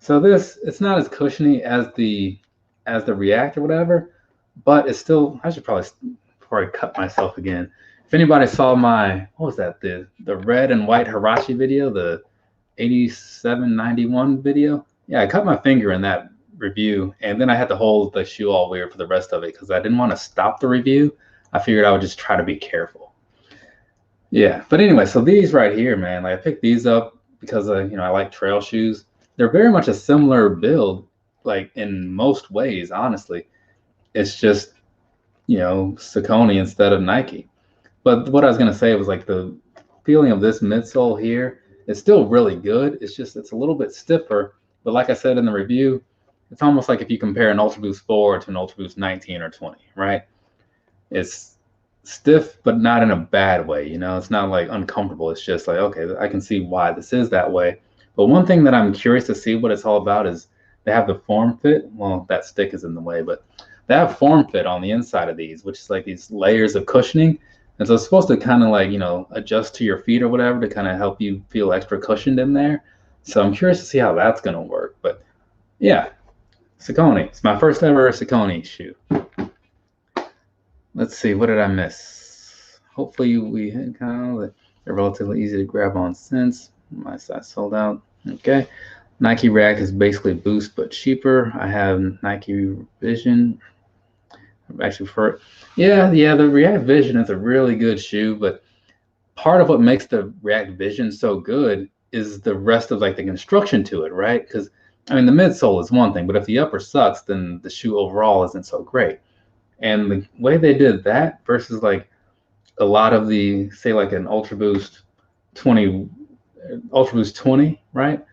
So this it's not as cushiony as the React or whatever, but it's still. I should probably before I cut myself again. If anybody saw my what was that the red and white Hirachi video, the 8791 video, yeah, I cut my finger in that review, and then I had to hold the shoe all weird for the rest of it because I didn't want to stop the review. I figured I would just try to be careful. Yeah, but anyway, so these right here, man, like I picked these up because I like trail shoes. They're very much a similar build, like in most ways, honestly. It's just, Saucony instead of Nike. But what I was gonna say was like the feeling of this midsole here, it's still really good. It's just it's a little bit stiffer. But like I said in the review, it's almost like if you compare an Ultra Boost 4 to an Ultra Boost 19 or 20, right? It's stiff, but not in a bad way. It's not like uncomfortable. It's just like, okay, I can see why this is that way. But one thing that I'm curious to see what it's all about is they have the form fit. Well, that stick is in the way, but they have form fit on the inside of these, which is like these layers of cushioning. And so it's supposed to kind of like, adjust to your feet or whatever to kind of help you feel extra cushioned in there. So I'm curious to see how that's going to work. But yeah, Saucony. It's my first ever Saucony shoe. Let's see, what did I miss? Hopefully we had kind of they're relatively easy to grab on since. My size sold out. Okay. Nike React is basically Boost but cheaper. I have Nike Vision. Actually, the React Vision is a really good shoe, but part of what makes the React Vision so good is the rest of like the construction to it, right? Because the midsole is one thing, but if the upper sucks, then the shoe overall isn't so great. And the way they did that versus like a lot of the, say like an Ultra Boost 20, right?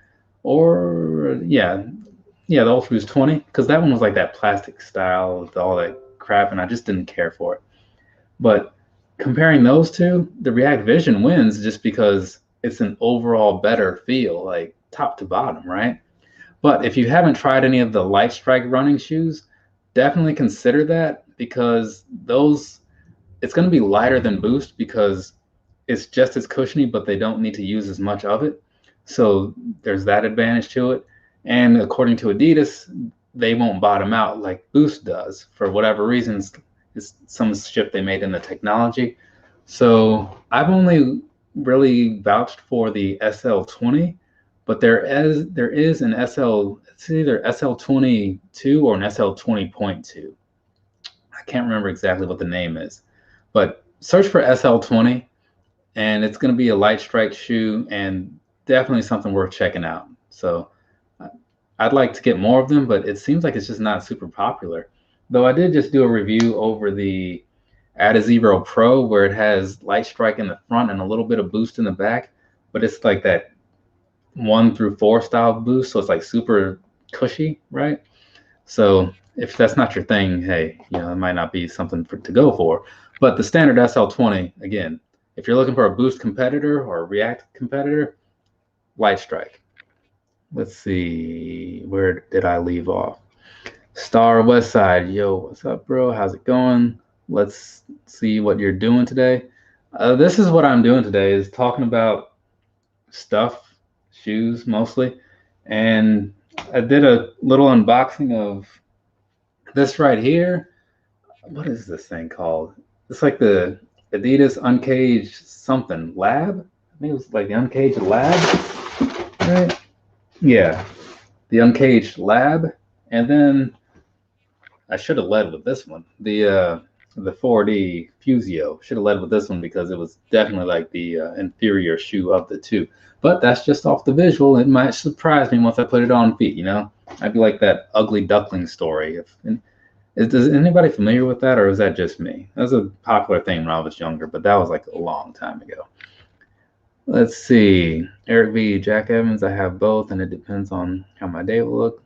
Or the Ultra Boost 20, because that one was like that plastic style with all that crap, and I just didn't care for it. But comparing those two, the React Vision wins just because it's an overall better feel, like top to bottom, right? But if you haven't tried any of the Light Strike running shoes, definitely consider that, because it's going to be lighter than Boost because it's just as cushiony, but they don't need to use as much of it. So there's that advantage to it. And according to Adidas, they won't bottom out like Boost does for whatever reasons. It's some shift they made in the technology. So I've only really vouched for the SL20, but there is an it's either SL22 or an SL20.2. I can't remember exactly what the name is, but search for SL20, and it's going to be a Light Strike shoe and definitely something worth checking out. So I'd like to get more of them, but it seems like it's just not super popular. Though I did just do a review over the Adizero Pro where it has Light Strike in the front and a little bit of Boost in the back, but it's like that 1 through 4 style Boost, so it's like super cushy, right? So if that's not your thing, hey, it might not be something to go for. But the standard SL20, again, if you're looking for a Boost competitor or a React competitor, Light Strike. Let's see, where did I leave off? Star Westside, yo, what's up, bro? How's it going? Let's see what you're doing today. This is what I'm doing today, is talking about stuff, shoes mostly. And I did a little unboxing of this right here. What is this thing called? It's like the Adidas Uncaged something lab. I think it was like the Uncaged Lab, right? Yeah, the Uncaged Lab. And then I should have led with this one, the 4D Fusio. Should have led with this one because it was definitely like the inferior shoe of the two. But that's just off the visual. It might surprise me once I put it on feet, I'd be like that ugly duckling story. Is anybody familiar with that, or is that just me? That was a popular thing when I was younger, but that was like a long time ago. Let's see. Eric V. Jack Evans, I have both, and it depends on how my day will look.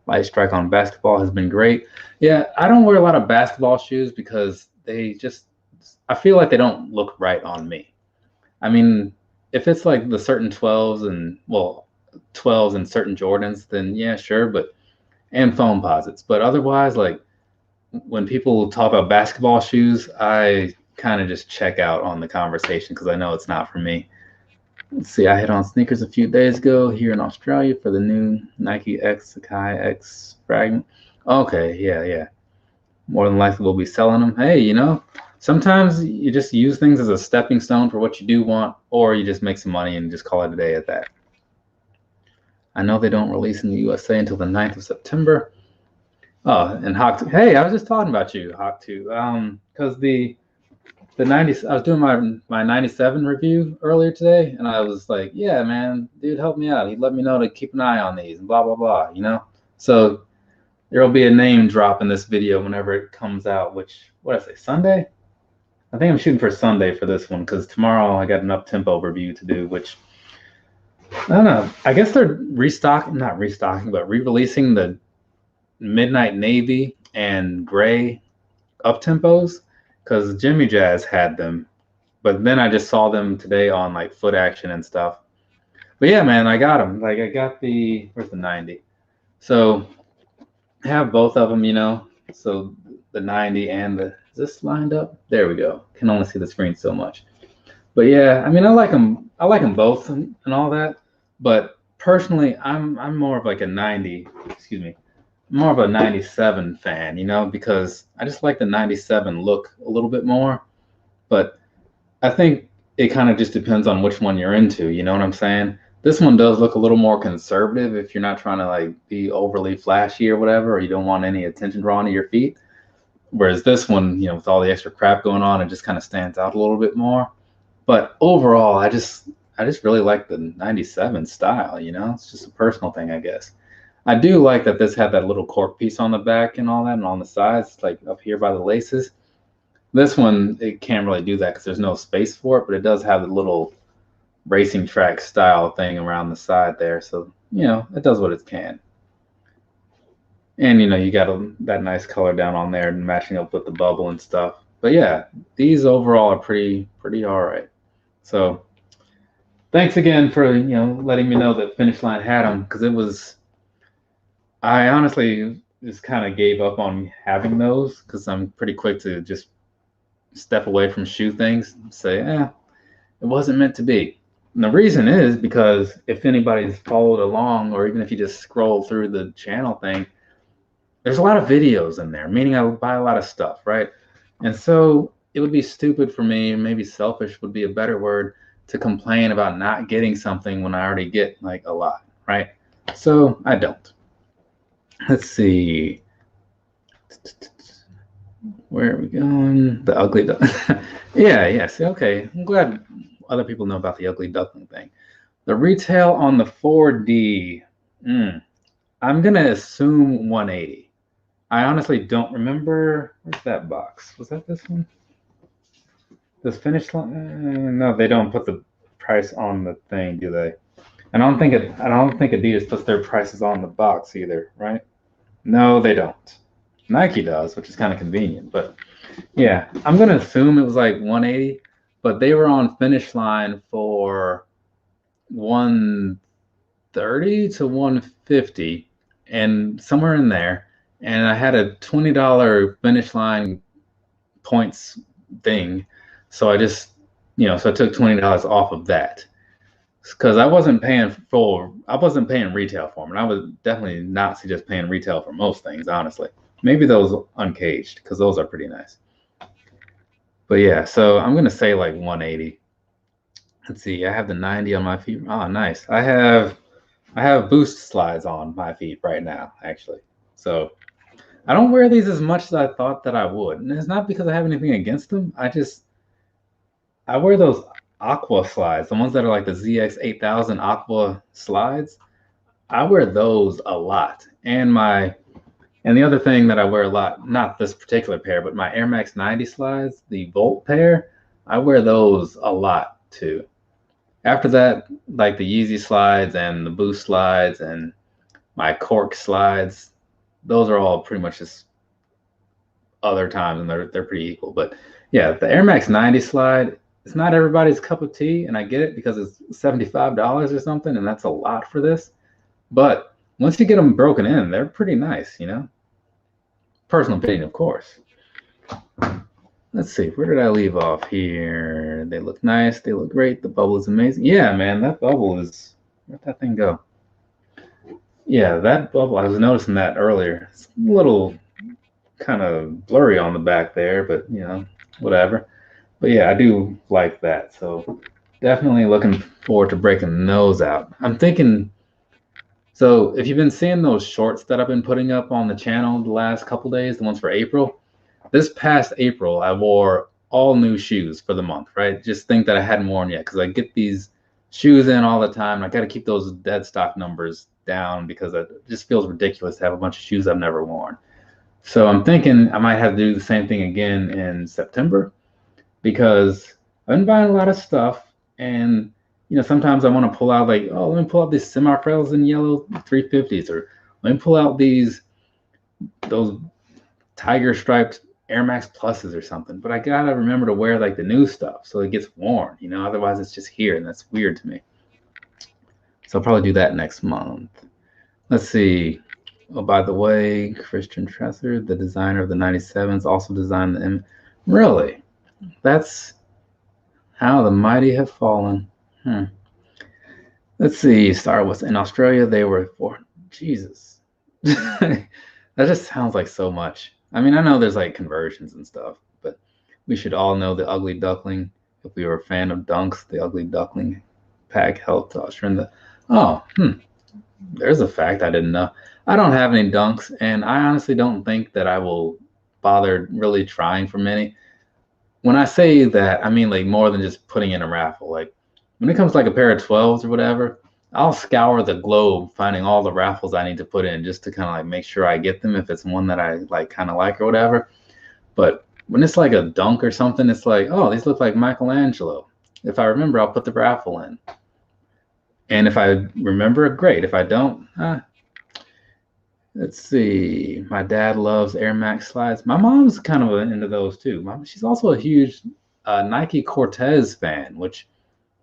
Light strike on basketball has been great. Yeah, I don't wear a lot of basketball shoes because I feel like they don't look right on me. I mean, if it's like the certain 12s and, well, 12s and certain Jordans, then yeah, sure, and foam posits. But otherwise, like when people talk about basketball shoes, I kind of just check out on the conversation because I know it's not for me. Let's see, I hit on sneakers a few days ago here in Australia for the new Nike X Sakai X Fragment. Okay, yeah, yeah. More than likely we'll be selling them. Hey, sometimes you just use things as a stepping stone for what you do want, or you just make some money and just call it a day at that. I know they don't release in the USA until the 9th of September. Oh, and Hawk 2. Hey, I was just talking about you, Hawk 2. Because the 90, I was doing my 97 review earlier today, and I was like, yeah, man, dude, help me out. He let me know to keep an eye on these and blah, blah, blah, So there'll be a name drop in this video whenever it comes out, which, what did I say, Sunday? I think I'm shooting for Sunday for this one because tomorrow I got an up-tempo review to do, which, I don't know. I guess they're not restocking, but re-releasing the Midnight Navy and Gray up-tempos because Jimmy Jazz had them, but then I just saw them today on like Foot Action and stuff. But yeah, man, I got them. Like I got where's the 90? So I have both of them, So the 90 and is this lined up? There we go. Can only see the screen so much. But yeah, I mean, I like them. I like them both and all that. But personally, I'm more of like a 90. Excuse me. More of a 97 fan, because I just like the 97 look a little bit more. But I think it kind of just depends on which one you're into. You know what I'm saying? This one does look a little more conservative if you're not trying to like be overly flashy or whatever, or you don't want any attention drawn to your feet. Whereas this one, with all the extra crap going on, it just kind of stands out a little bit more. But overall, I just really like the 97 style, It's just a personal thing, I guess. I do like that this had that little cork piece on the back and all that, and on the sides, like up here by the laces. This one, it can't really do that because there's no space for it, but it does have the little racing track style thing around the side there. So, it does what it can. And, you got that nice color down on there and matching up with the bubble and stuff. But yeah, these overall are pretty all right. So thanks again for, letting me know that Finish Line had them because I honestly just kind of gave up on having those because I'm pretty quick to just step away from shoe things and say, it wasn't meant to be. And the reason is because if anybody's followed along, or even if you just scroll through the channel thing, there's a lot of videos in there, meaning I would buy a lot of stuff, right? And so it would be stupid for me, maybe selfish would be a better word, to complain about not getting something when I already get like a lot, right? So I don't. Let's see. Where are we going? The ugly duckling. Yeah. See, okay. I'm glad other people know about the ugly duckling thing. The retail on the 4D. I'm going to assume 180. I honestly don't remember. Where's that box? Was that this one? Does Finish Line? No, they don't put the price on the thing, do they? I don't think Adidas puts their prices on the box either, right? No, they don't. Nike does, which is kind of convenient. But yeah, I'm going to assume it was like 180, but they were on Finish Line for 130 to 150 and somewhere in there. And I had a $20 Finish Line points thing. So I just, so I took $20 off of that. Because I wasn't paying retail for them. And I would definitely not suggest paying retail for most things, honestly. Maybe those uncaged, because those are pretty nice. But yeah, so I'm going to say like 180. Let's see, I have the 90 on my feet. Oh, nice. I have Boost slides on my feet right now, actually. So I don't wear these as much as I thought that I would. And it's not because I have anything against them. I wear those Aqua slides, the ones that are like the ZX8000 Aqua slides. I wear those a lot. And my And the other thing that I wear a lot, not this particular pair, but my Air Max 90 slides, the Volt pair, I wear those a lot too. After that, like the Yeezy slides and the Boost slides and my Cork slides, those are all pretty much just other times, and they're pretty equal. But yeah, the Air Max 90 slide, it's not everybody's cup of tea, and I get it because it's $75 or something, and that's a lot for this. But once you get them broken in, they're pretty nice, you know? Personal opinion, of course. Let's see, where did I leave off here? They look nice, they look great, the bubble is amazing. Yeah, man, that bubble is, where'd that thing go? Yeah, that bubble, I was noticing that earlier. It's a little kind of blurry on the back there, but you know, whatever. But yeah, I do like that. So definitely looking forward to breaking those out. I'm thinking, so if you've been seeing those shorts that I've been putting up on the channel the last couple days, the ones for April, this past April, I wore all new shoes for the month, right? Just think that I hadn't worn yet because I get these shoes in all the time. I got to keep those dead stock numbers down because it just feels ridiculous to have a bunch of shoes I've never worn. So I'm thinking I might have to do the same thing again in September because I've been buying a lot of stuff, and you know, sometimes I want to pull out like, oh, let me pull out these semi-trails in yellow 350s, or let me pull out those tiger striped Air Max Pluses or something. But I gotta remember to wear like the new stuff so it gets worn, you know, otherwise it's just here and that's weird to me. So I'll probably do that next month. Let's see. Oh, by the way, Christian Tresser, the designer of the 97s, also designed the M. Really? That's how the mighty have fallen. Let's see. Star was in Australia. They were for Jesus. That just sounds like so much. I mean, I know there's like conversions and stuff, but we should all know the Ugly Duckling. If we were a fan of Dunks, the Ugly Duckling pack helped usher in the. Oh, there's a fact I didn't know. I don't have any Dunks, and I honestly don't think that I will bother really trying for many. When I say that, I mean like more than just putting in a raffle. Like when it comes to like a pair of 12s or whatever, I'll scour the globe finding all the raffles I need to put in just to kind of like make sure I get them if it's one that I like kind of like or whatever. But when it's like a Dunk or something, it's like, oh, these look like Michelangelo. If I remember, I'll put the raffle in. And if I remember, great. If I don't, let's see. My dad loves Air Max slides. My mom's kind of into those too. She's also a huge Nike Cortez fan, which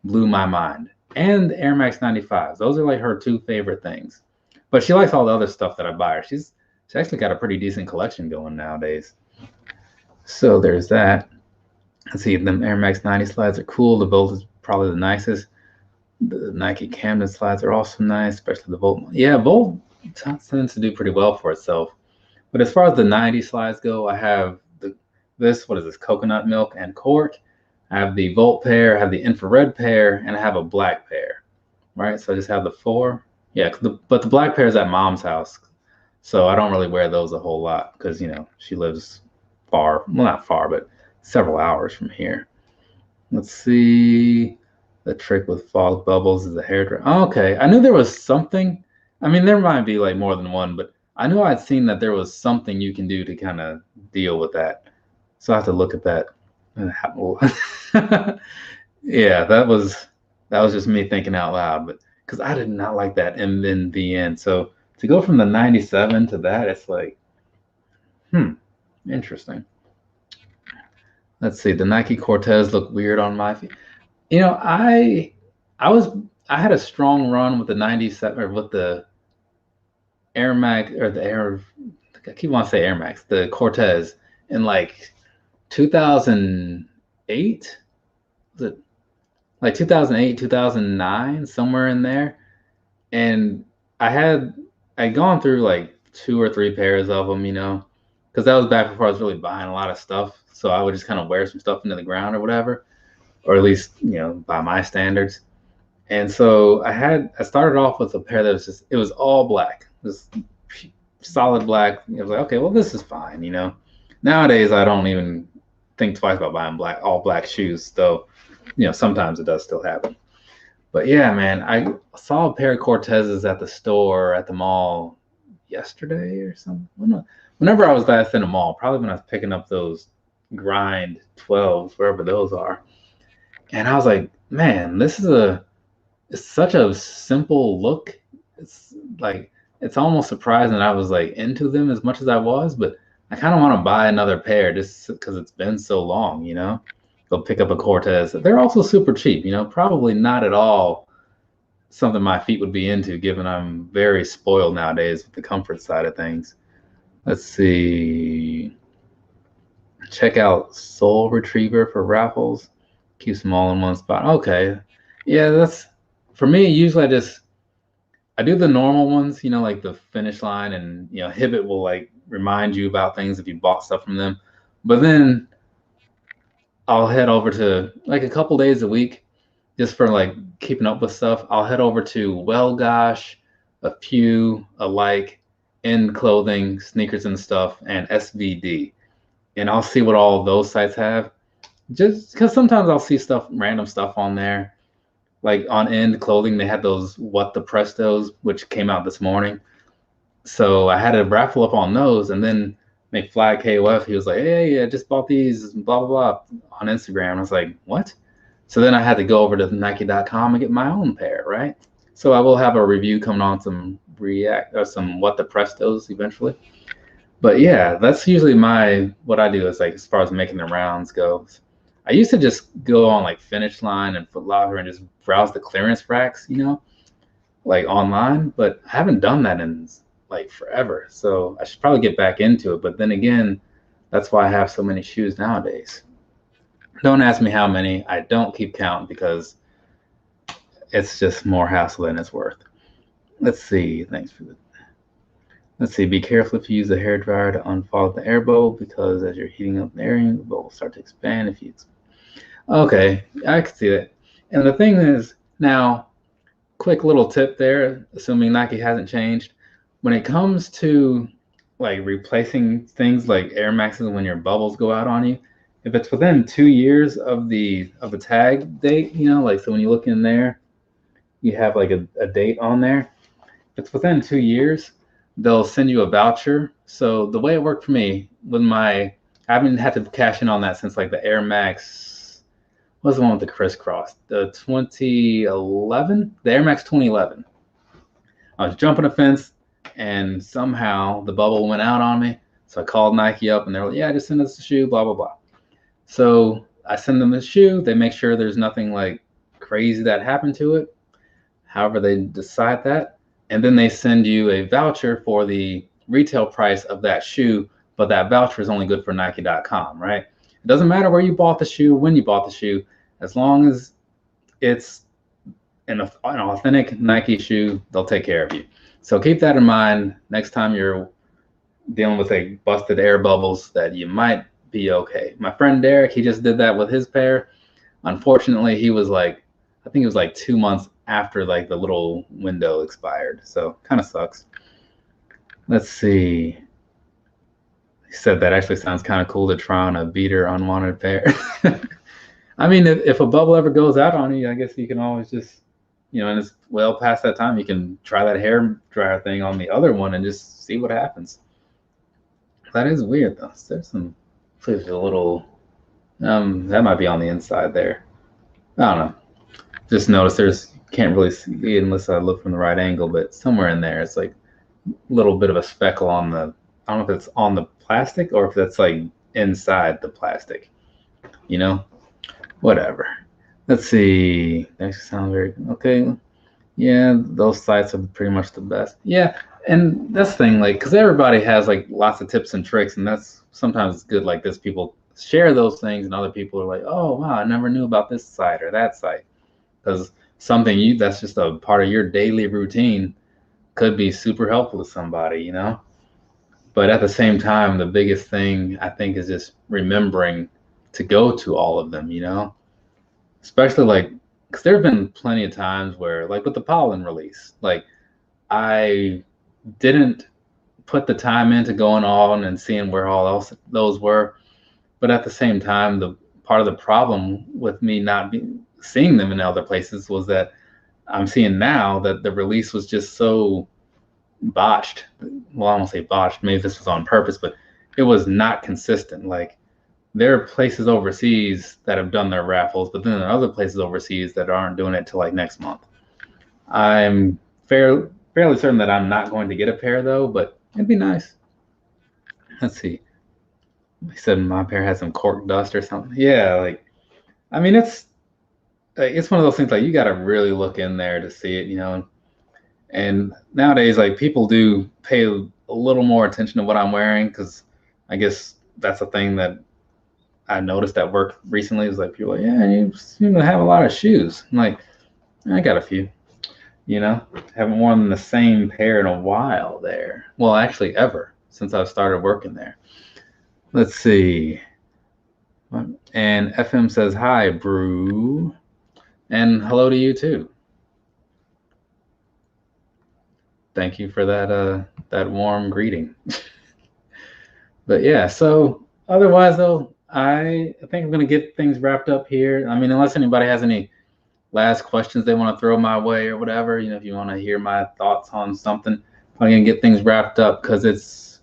blew my mind. And Air Max 95s. Those are like her two favorite things. But she likes all the other stuff that I buy her. She's actually got a pretty decent collection going nowadays. So there's that. Let's see. Them Air Max 90 slides are cool. The Volt is probably the nicest. The Nike Camden slides are also nice, especially the Volt. Yeah, Volt tends to do pretty well for itself. But as far as the 90 slides go, I have what is this, coconut milk and cork. I have the Volt pair, I have the infrared pair, and I have a black pair, right? So I just have the four. Yeah, but the black pair is at mom's house. So I don't really wear those a whole lot because, you know, she lives far, well, not far, but several hours from here. Let's see. The trick with fog bubbles is a hair dryer. Oh, okay, I knew there was something. I mean, there might be like more than one, but I knew I'd seen that there was something you can do to kind of deal with that. So I have to look at that. Yeah, that was just me thinking out loud, but because I did not like that MNVN. So to go from the 97 to that, it's like, interesting. Let's see. The Nike Cortez look weird on my feet. You know, I had a strong run with the 97 or with the Air Max or the Air. I keep wanting to say Air Max, the Cortez in like 2008. Was it like 2008, 2009, somewhere in there? And I'd gone through like 2 or 3 pairs of them, you know, because that was back before I was really buying a lot of stuff. So I would just kind of wear some stuff into the ground or whatever. Or at least, you know, by my standards. And so I started off with a pair that was it was all black, just solid black. I was like, okay, well, this is fine, you know. Nowadays, I don't even think twice about buying all black shoes, though, you know, sometimes it does still happen. But yeah, man, I saw a pair of Cortezes at the store at the mall yesterday or something. Whenever I was last in the mall, probably when I was picking up those grind 12s, wherever those are. And I was like, man, it's such a simple look. It's like, it's almost surprising that I was like into them as much as I was, but I kind of want to buy another pair just because it's been so long, you know? Go pick up a Cortez. They're also super cheap, you know, probably not at all something my feet would be into, given I'm very spoiled nowadays with the comfort side of things. Let's see. Check out Soul Retriever for raffles. Keeps them all in one spot. Okay. Yeah, that's for me. Usually I do the normal ones, you know, like the finish line, and you know, Hibbett will like remind you about things if you bought stuff from them. But then I'll head over to like a couple days a week just for like keeping up with stuff. I'll head over to Well Gosh, A Few, Alike, In Clothing, Sneakers and Stuff, and SVD. And I'll see what all of those sites have. Just because sometimes I'll see stuff, random stuff on there. Like on End Clothing, they had those What the Prestos, which came out this morning. So I had a raffle up on those, and then McFly KOF, he was like, hey, I just bought these, blah, blah, blah, on Instagram. I was like, what? So then I had to go over to Nike.com and get my own pair, right? So I will have a review coming on some some What the Prestos eventually. But yeah, that's usually what I do is like as far as making the rounds goes. I used to just go on like Finish Line and Foot Locker and just browse the clearance racks, you know, like online, but I haven't done that in like forever. So I should probably get back into it. But then again, that's why I have so many shoes nowadays. Don't ask me how many. I don't keep count because it's just more hassle than it's worth. Let's see. Let's see. Be careful if you use a hairdryer to unfollow the air bubble, because as you're heating up the air, the bubble will start to expand if you. Okay, I can see that. And the thing is, now, quick little tip there, assuming Nike hasn't changed, when it comes to like replacing things like Air Maxes when your bubbles go out on you, if it's within 2 years of the tag date, you know, like so when you look in there, you have like a date on there. If it's within 2 years, they'll send you a voucher. So the way it worked for me with I haven't had to cash in on that since like the Air Max, what was the one with the crisscross? The 2011, the Air Max 2011. I was jumping a fence and somehow the bubble went out on me. So I called Nike up and they're like, yeah, just send us the shoe, blah, blah, blah. So I send them the shoe. They make sure there's nothing like crazy that happened to it. However, they decide that. And then they send you a voucher for the retail price of that shoe, but that voucher is only good for Nike.com, right? It doesn't matter where you bought the shoe, when you bought the shoe, as long as it's an authentic Nike shoe, they'll take care of you. So keep that in mind next time you're dealing with a busted air bubbles, that you might be okay. My friend Derek, he just did that with his pair. Unfortunately, he was like, I think it was like 2 months after like the little window expired. So kind of sucks. Let's see. He said that actually sounds kind of cool to try on a beater unwanted pair. I mean, if a bubble ever goes out on you, I guess you can always just, you know, and it's well past that time, you can try that hair dryer thing on the other one and just see what happens. That is weird though. There's some, there's a little, that might be on the inside there. I don't know. Just notice can't really see it unless I look from the right angle, but somewhere in there, it's like a little bit of a speckle on the, I don't know if it's on the plastic or if that's like inside the plastic, you know, whatever. Let's see. That sounds very, okay. Yeah, those sites are pretty much the best. Yeah. And that's the thing, like, because everybody has like lots of tips and tricks, and that's sometimes it's good like this. People share those things, and other people are like, oh, wow, I never knew about this site or that site. Because something that's just a part of your daily routine could be super helpful to somebody, you know? But at the same time, the biggest thing I think is just remembering to go to all of them, you know? Especially like, because there have been plenty of times where, like with the pollen release, like I didn't put the time into going on and seeing where all else those were. But at the same time, the part of the problem with me not seeing them in other places was that I'm seeing now that the release was just so botched. Well, I won't say botched. Maybe this was on purpose, but it was not consistent. Like, there are places overseas that have done their raffles, but then there are other places overseas that aren't doing it till like next month. I'm fairly certain that I'm not going to get a pair though, but it'd be nice. Let's see. He said my pair had some cork dust or something. Yeah, like, I mean, it's one of those things, like, you got to really look in there to see it, you know. And nowadays, like, people do pay a little more attention to what I'm wearing, because I guess that's a thing that I noticed at work recently. Is like, people are like, yeah, you seem to have a lot of shoes. I'm like, I got a few, you know. Haven't worn the same pair in a while there. Well, actually, ever since I started working there. Let's see. And FM says, hi, Brew. And hello to you too. Thank you for that warm greeting. But yeah, so otherwise though, I think I'm gonna get things wrapped up here. I mean, unless anybody has any last questions they want to throw my way or whatever, you know, if you want to hear my thoughts on something, I'm gonna get things wrapped up because it's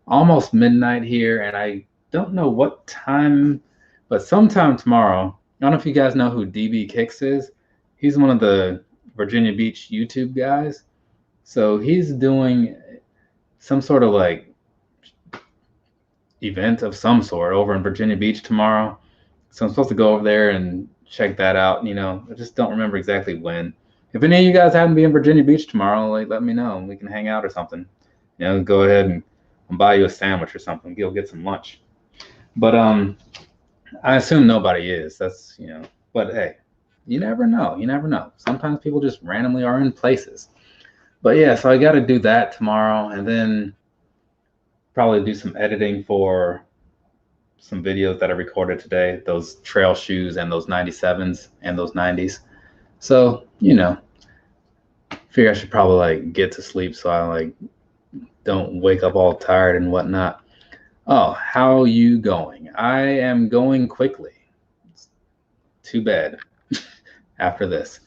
almost midnight here, and I don't know what time, but sometime tomorrow. I don't know if you guys know who DB Kicks is. He's one of the Virginia Beach YouTube guys. So he's doing some sort of like event of some sort over in Virginia Beach tomorrow. So I'm supposed to go over there and check that out. You know, I just don't remember exactly when. If any of you guys happen to be in Virginia Beach tomorrow, like, let me know. We can hang out or something. You know, go ahead and buy you a sandwich or something. Go get some lunch. But I assume nobody is. That's, you know. But hey, you never know. You never know. Sometimes people just randomly are in places. But yeah, so I got to do that tomorrow, and then probably do some editing for some videos that I recorded today, those trail shoes and those 97s and those 90s. So, you know, figure I should probably like get to sleep so I like don't wake up all tired and whatnot. Oh, how you going? I am going quickly. Too bad after this.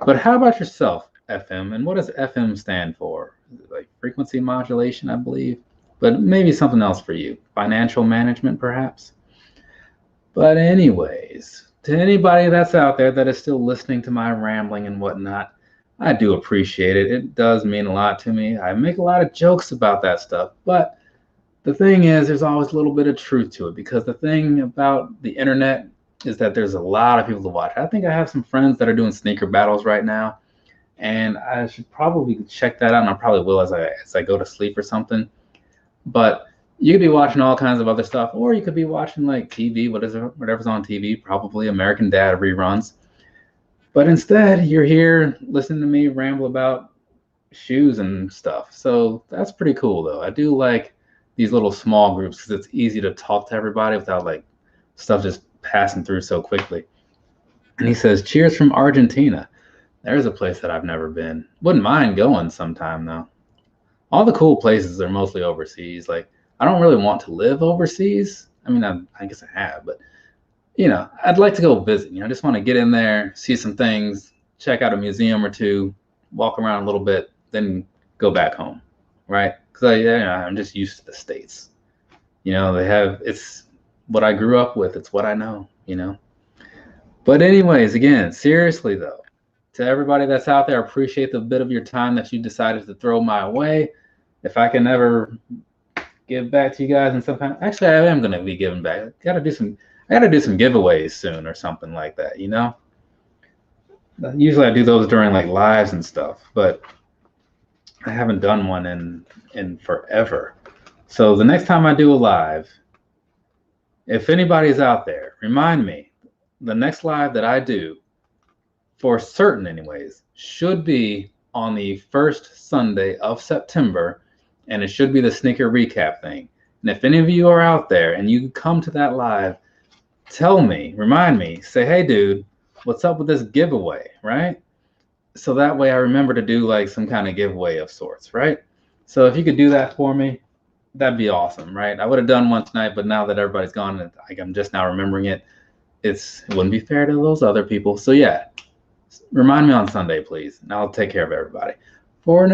But how about yourself, FM? And what does FM stand for? Is it like frequency modulation, I believe? But maybe something else for you. Financial management, perhaps? But anyways, to anybody that's out there that is still listening to my rambling and whatnot, I do appreciate it. It does mean a lot to me. I make a lot of jokes about that stuff, but the thing is, there's always a little bit of truth to it, because the thing about the internet is that there's a lot of people to watch. I think I have some friends that are doing sneaker battles right now, and I should probably check that out, and I probably will as I go to sleep or something. But you could be watching all kinds of other stuff, or you could be watching like TV, whatever's on TV, probably American Dad reruns. But instead, you're here listening to me ramble about shoes and stuff. So that's pretty cool, though. I do like these little small groups because it's easy to talk to everybody without like stuff just passing through so quickly. And he says, cheers from Argentina. There's a place that I've never been. Wouldn't mind going sometime, though. All the cool places are mostly overseas. Like, I don't really want to live overseas. I mean, I guess I have, but you know, I'd like to go visit. You know, I just want to get in there, see some things, check out a museum or two, walk around a little bit, then go back home, right? Because I'm just used to the States. You know, it's what I grew up with. It's what I know, you know. But anyways, again, seriously though, to everybody that's out there, I appreciate the bit of your time that you decided to throw my way. If I can ever give back to you guys in some kind, actually, I am going to be giving back. I got to do some giveaways soon or something like that, you know. Usually I do those during like lives and stuff, but I haven't done one in forever. So the next time I do a live, if anybody's out there, remind me, the next live that I do, for certain anyways, should be on the first Sunday of September, and it should be the sneaker recap thing. And if any of you are out there and you come to that live, tell me, remind me, say, hey dude, what's up with this giveaway, right? So that way I remember to do like some kind of giveaway of sorts, right? So if you could do that for me, that'd be awesome, right? I would have done one tonight, but now that everybody's gone and I'm just now remembering it, it wouldn't be fair to those other people. So yeah, remind me on Sunday, please, and I'll take care of everybody. For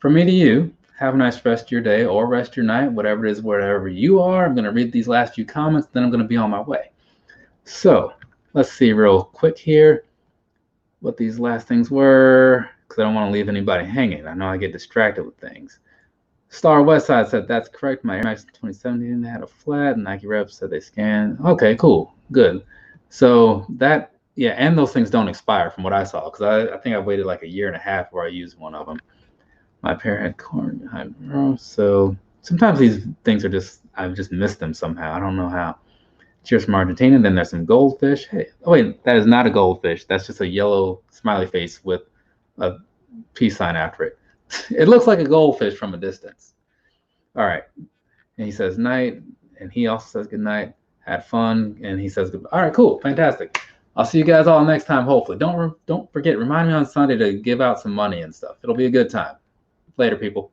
from me to you, have a nice rest of your day or rest of your night, whatever it is, wherever you are. I'm going to read these last few comments, then I'm going to be on my way. So let's see real quick here what these last things were, because I don't want to leave anybody hanging. I know I get distracted with things. Star Westside said that's correct. My Air Max 2017 had a flat. Nike rep said they scanned. Okay, cool, good. So that, yeah, and those things don't expire from what I saw, because I think I waited like a year and a half before I used one of them. My pair had corn behind me. So sometimes these things are just, I've just missed them somehow. I don't know how. Cheers from Argentina. Then there's some goldfish. Hey, oh wait, that is not a goldfish. That's just a yellow smiley face with a peace sign after it. It looks like a goldfish from a distance. All right. And he says night, and he also says good night. Had fun, and he says goodbye. All right, cool, fantastic. I'll see you guys all next time. Hopefully, don't forget. Remind me on Sunday to give out some money and stuff. It'll be a good time. Later, people.